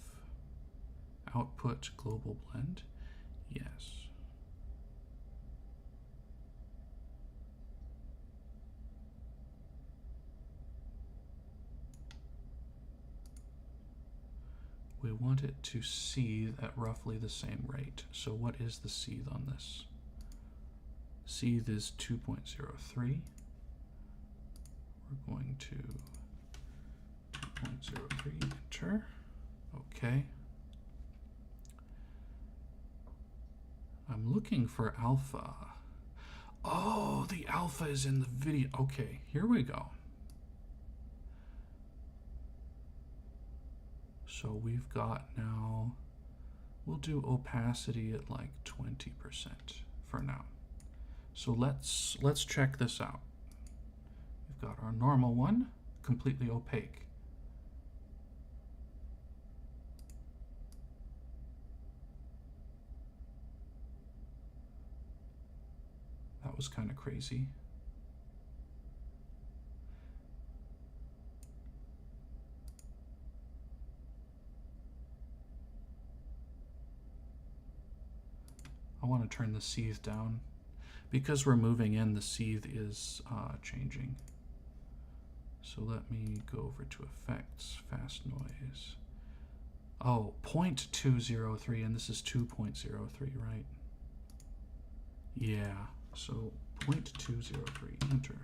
output global blend? Yes. We want it to seethe at roughly the same rate. So what is the seethe on this? Seethe is 2.03. We're going to 2.03, enter. Okay. I'm looking for alpha. Oh, the alpha is in the video. Okay, here we go. So we've got now, we'll do opacity at like 20% for now. So let's check this out. We've got our normal one, completely opaque. That was kind of crazy. I want to turn the seethe down. Because we're moving in, the seethe is changing. So let me go over to effects, fast noise. Oh, 0.203, and this is 2.03, right? Yeah, so 0.203, enter.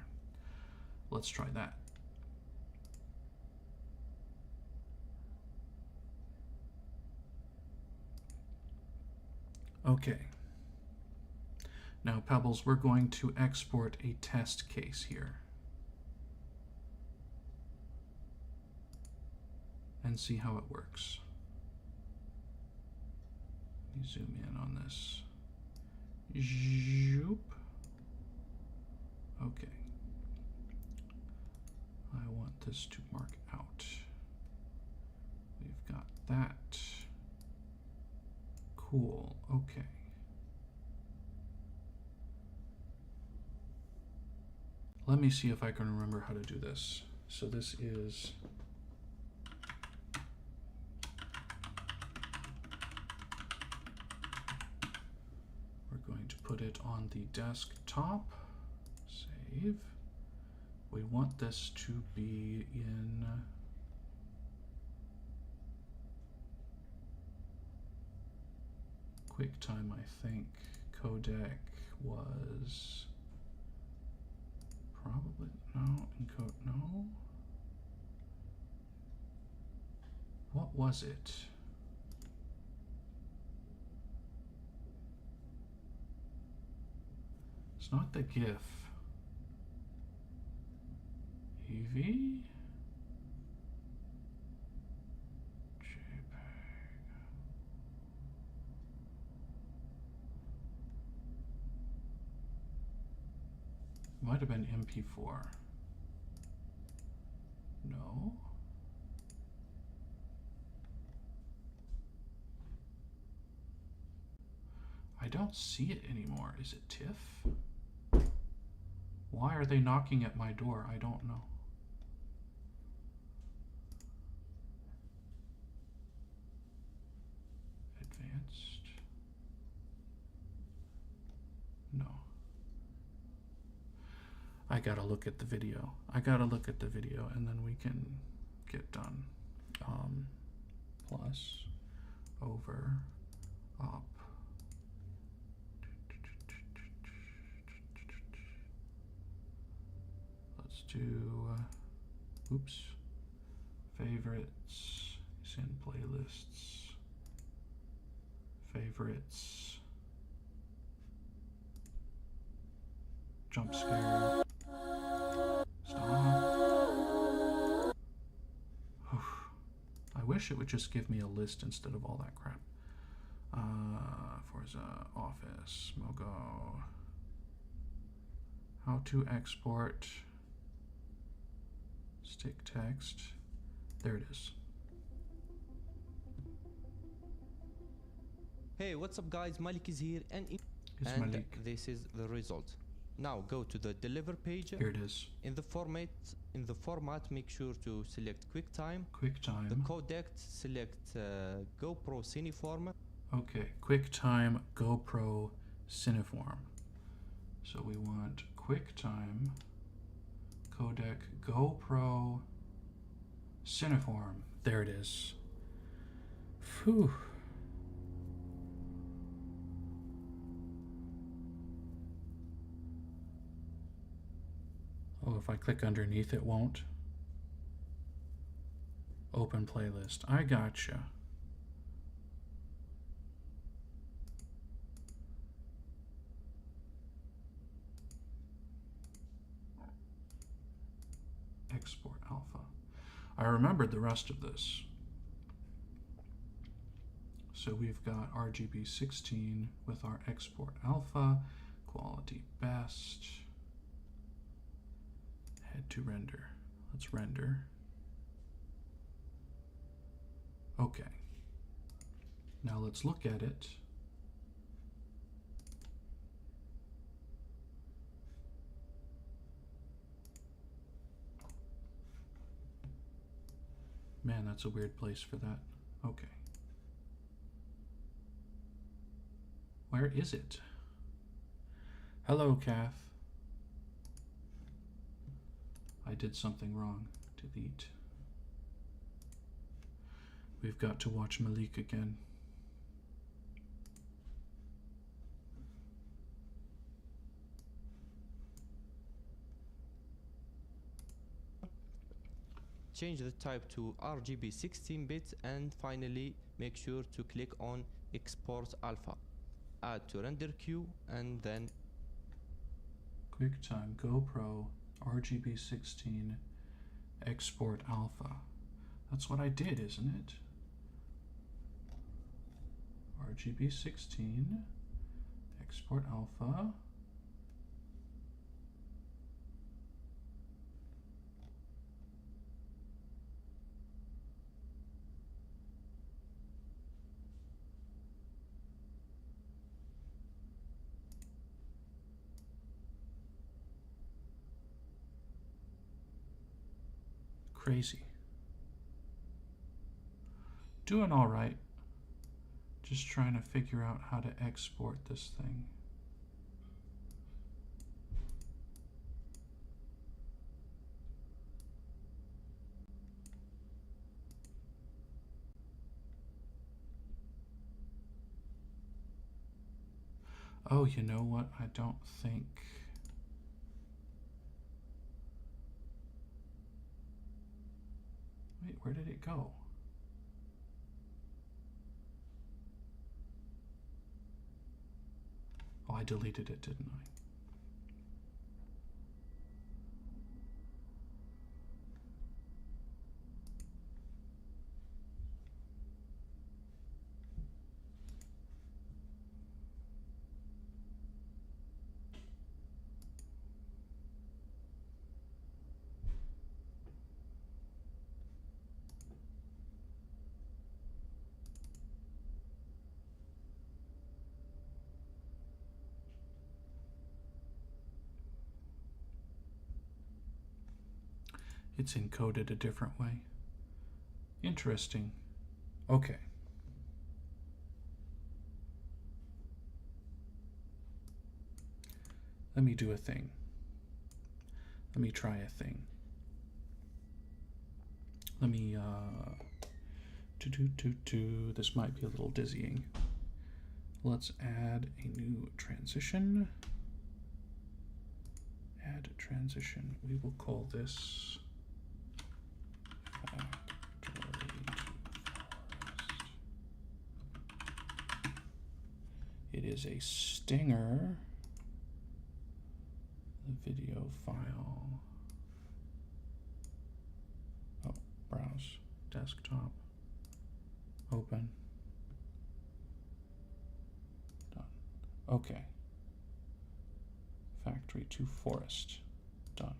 Let's try that. Okay. Now, Pebbles, we're going to export a test case here. And see how it works. Let me zoom in on this. Zoop. Okay. I want this to mark out. We've got that. Cool. Okay. Let me see if I can remember how to do this. So this is we're going to put it on the desktop. Save. We want this to be in QuickTime, I think. Codec was probably, no, encode, no. What was it? It's not the GIF. EV? Might have been MP4. No. I don't see it anymore. Is it TIFF? Why are they knocking at my door? I don't know. Advanced. No. I gotta look at the video. I gotta look at the video and then we can get done. Plus, over, up. Let's do, oops, favorites, send playlists, favorites, jump scare. Stop. I wish it would just give me a list instead of all that crap. Forza Office, Mogo. How to export stick text. There it is. Hey, what's up guys? Malik is here and Malik. This is the result. Now go to the deliver page. Here it is. In the format, make sure to select QuickTime. QuickTime. The codec, select GoPro Cineform. Okay, QuickTime GoPro Cineform. So we want QuickTime codec GoPro Cineform. There it is. Phew. Oh, if I click underneath, it won't. Open playlist. I gotcha. Export alpha. I remembered the rest of this. So we've got RGB 16 with our export alpha, quality best. Head to render. Let's render. Okay. Now let's look at it. Man, that's a weird place for that. Okay. Where is it? Hello, Kath. I did something wrong. Delete. We've got to watch Malik again. Change the type to RGB 16 bits and finally make sure to click on export alpha. Add to render queue and then QuickTime GoPro RGB 16 export alpha. That's what I did, isn't it? RGB 16 export alpha. Crazy. Doing all right. Just trying to figure out how to export this thing. Oh, you know what? I don't think... Wait, where did it go? Oh, I deleted it, didn't I? It's encoded a different way. Interesting. Okay. Let me do a thing. Let me try a thing. Let me, this might be a little dizzying. Let's add a new transition. Add transition. We will call this it is a stinger. The video file. Oh, browse, desktop, open, done. Okay. Factory to forest, done.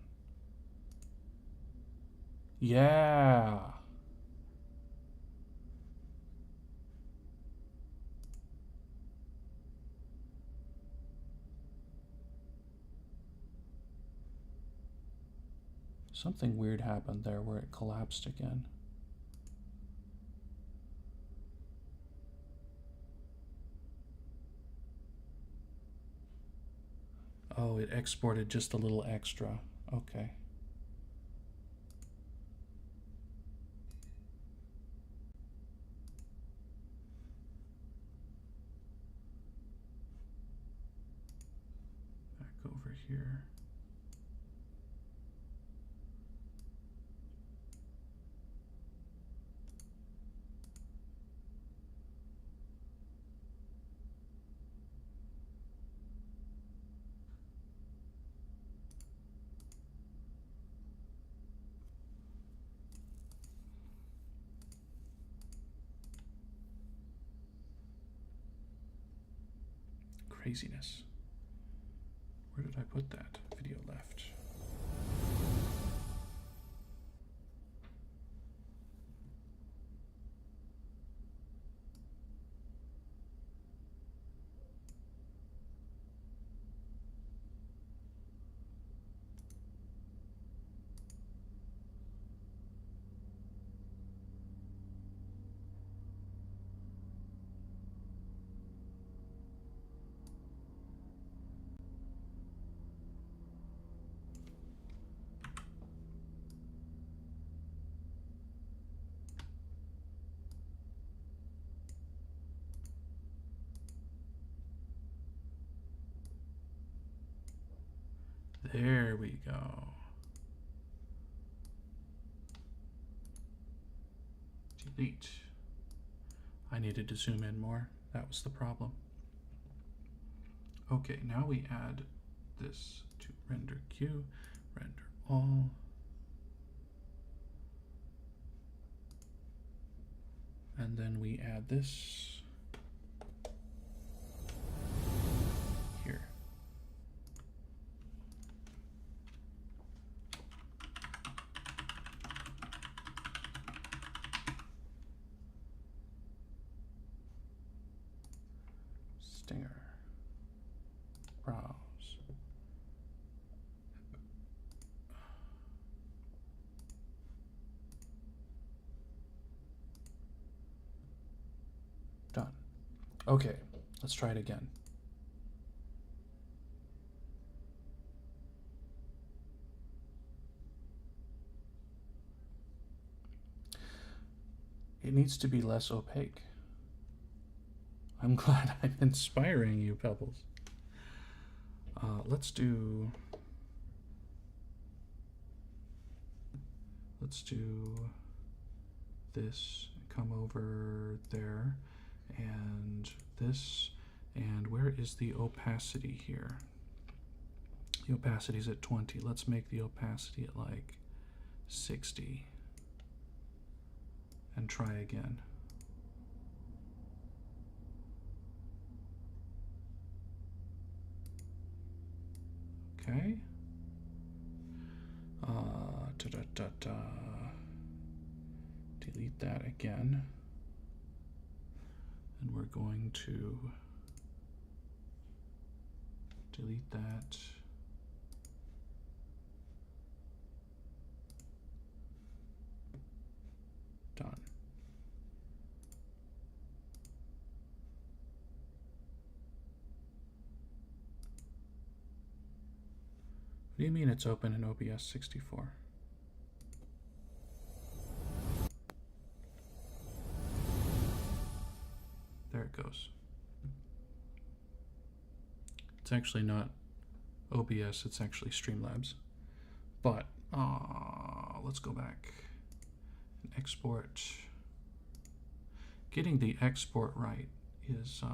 Yeah. Something weird happened there where it collapsed again. Oh, it exported just a little extra. Okay. Back over here. Craziness. Where did I put that? Video left. There we go. Delete. I needed to zoom in more. That was the problem. Okay, now we add this to render queue, render all. And then we add this here. Stinger. Browse. Done. Okay, let's try it again. It needs to be less opaque. I'm glad I'm inspiring you, Pebbles. Let's do this, come over there, and this, and where is the opacity here? The opacity is at 20. Let's make the opacity at like 60 and try again. Okay. Delete that again. And we're going to delete that. Done. What do you mean it's open in OBS 64? There it goes. It's actually not OBS, it's actually Streamlabs. But let's go back and export. Getting the export right is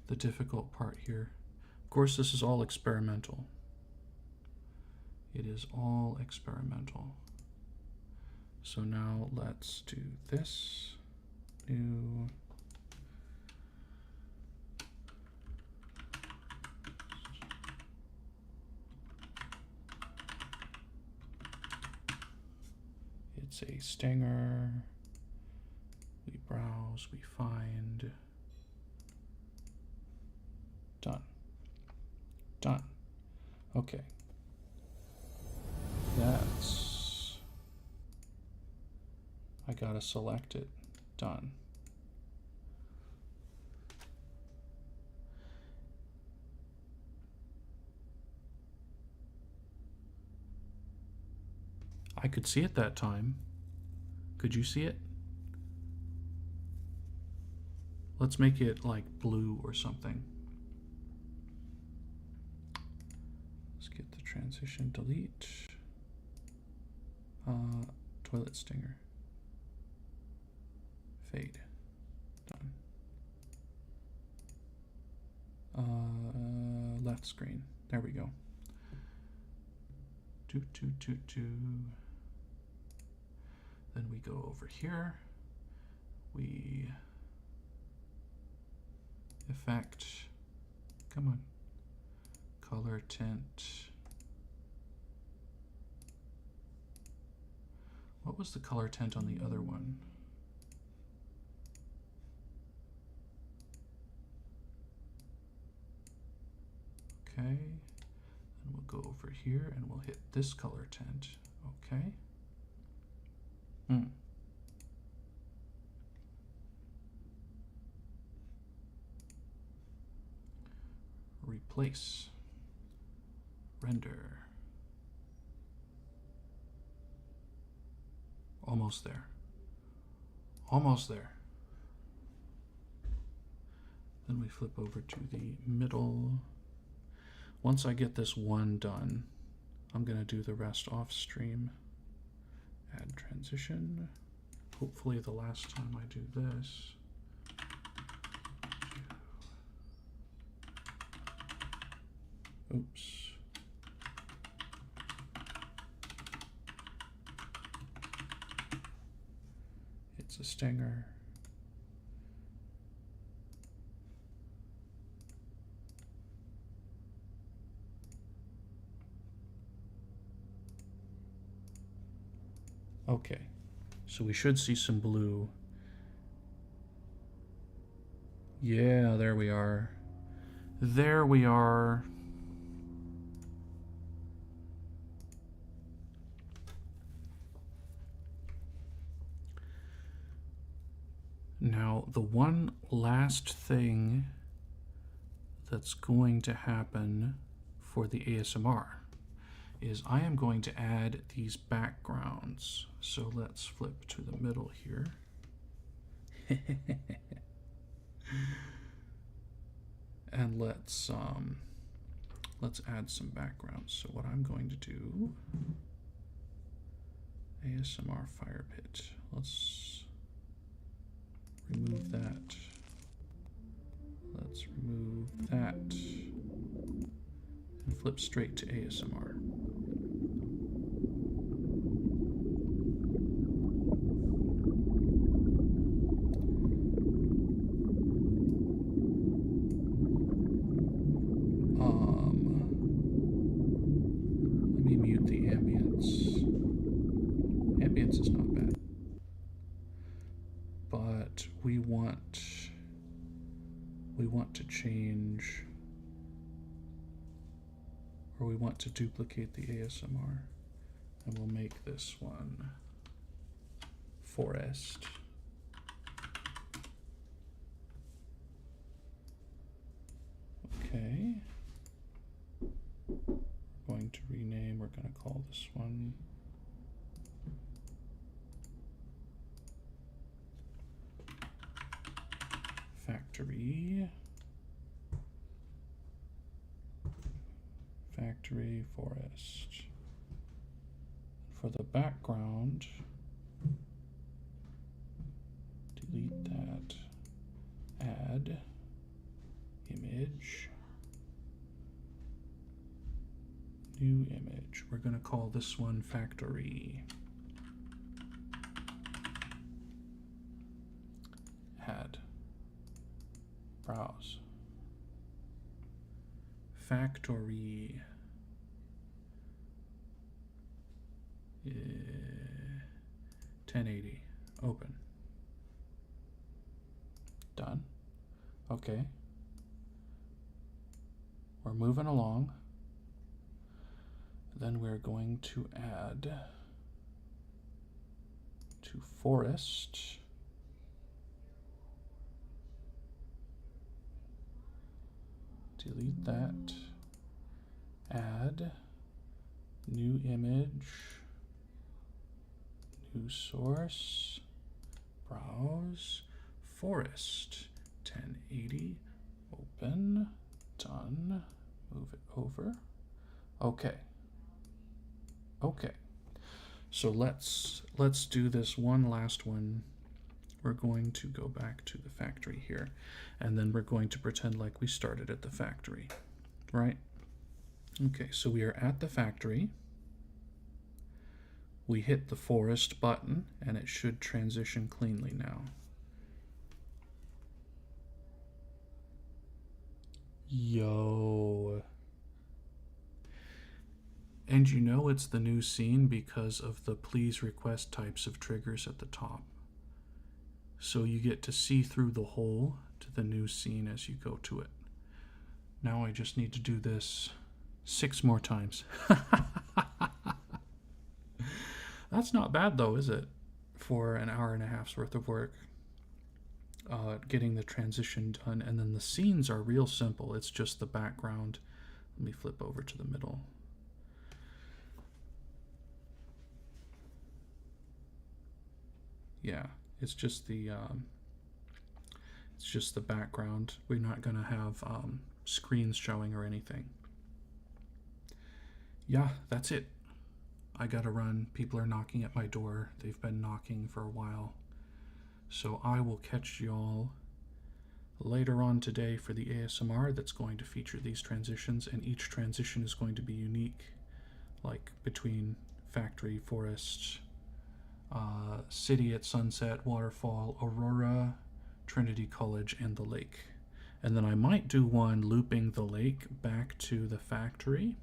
the difficult part here. Of course, this is all experimental. It is all experimental. So now let's do this. New. It's a stinger. We browse, we find. Done. Done. Okay. That's... I gotta select it. Done. I could see it that time. Could you see it? Let's make it like blue or something. Let's get the transition, delete. Toilet stinger. Fade. Done. Left screen. There we go. Then we go over here. We effect. Come on. Color tint. What was the color tint on the other one? Okay. Then we'll go over here and we'll hit this color tint. Okay. Replace. Render. Almost there. Almost there. Then we flip over to the middle. Once I get this one done, I'm going to do the rest off stream. Add transition. Hopefully the last time I do this. Oops. It's a stinger. Okay, so we should see some blue. Yeah, there we are. There we are. Now, the one last thing that's going to happen for the ASMR is I am going to add these backgrounds. So let's flip to the middle here. And let's add some backgrounds. So what I'm going to do, ASMR fire pit. Let's remove that. Let's remove that. And flip straight to ASMR. Let me mute the ambience. Ambience is not bad. But we want to change, or we want to duplicate the ASMR, and we'll make this one forest. Okay. We're going to rename, we're going to call this one Factory forest. For the background, delete that, add image, new image. We're going to call this one factory. Add, browse, factory. 1080, open. Done. Okay. We're moving along. Then we're going to add to forest. Delete that. Add new image. New source, browse, forest, 1080, open, done, move it over. Okay. Okay. So let's do this one last one. We're going to go back to the factory here, and then we're going to pretend like we started at the factory, right? Okay, so we are at the factory. We hit the forest button, and it should transition cleanly now. Yo. And you know it's the new scene because of the please request types of triggers at the top. So you get to see through the hole to the new scene as you go to it. Now I just need to do this 6 more times. That's not bad though, is it? For an hour and a half's worth of work. Getting the transition done, and then the scenes are real simple. It's just the background. Let me flip over to the middle. Yeah, it's just the It's just the background. We're not going to have screens showing or anything. Yeah, that's it. I gotta run. People are knocking at my door. They've been knocking for a while. So I will catch y'all later on today for the ASMR that's going to feature these transitions, and each transition is going to be unique, like between factory, forest, city at sunset, waterfall, aurora, Trinity College, and the lake. And then I might do one looping the lake back to the factory,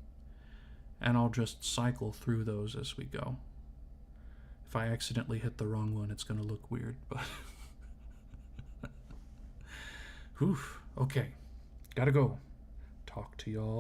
and I'll just cycle through those as we go. If I accidentally hit the wrong one, it's going to look weird, but whew, okay, gotta go. Talk to y'all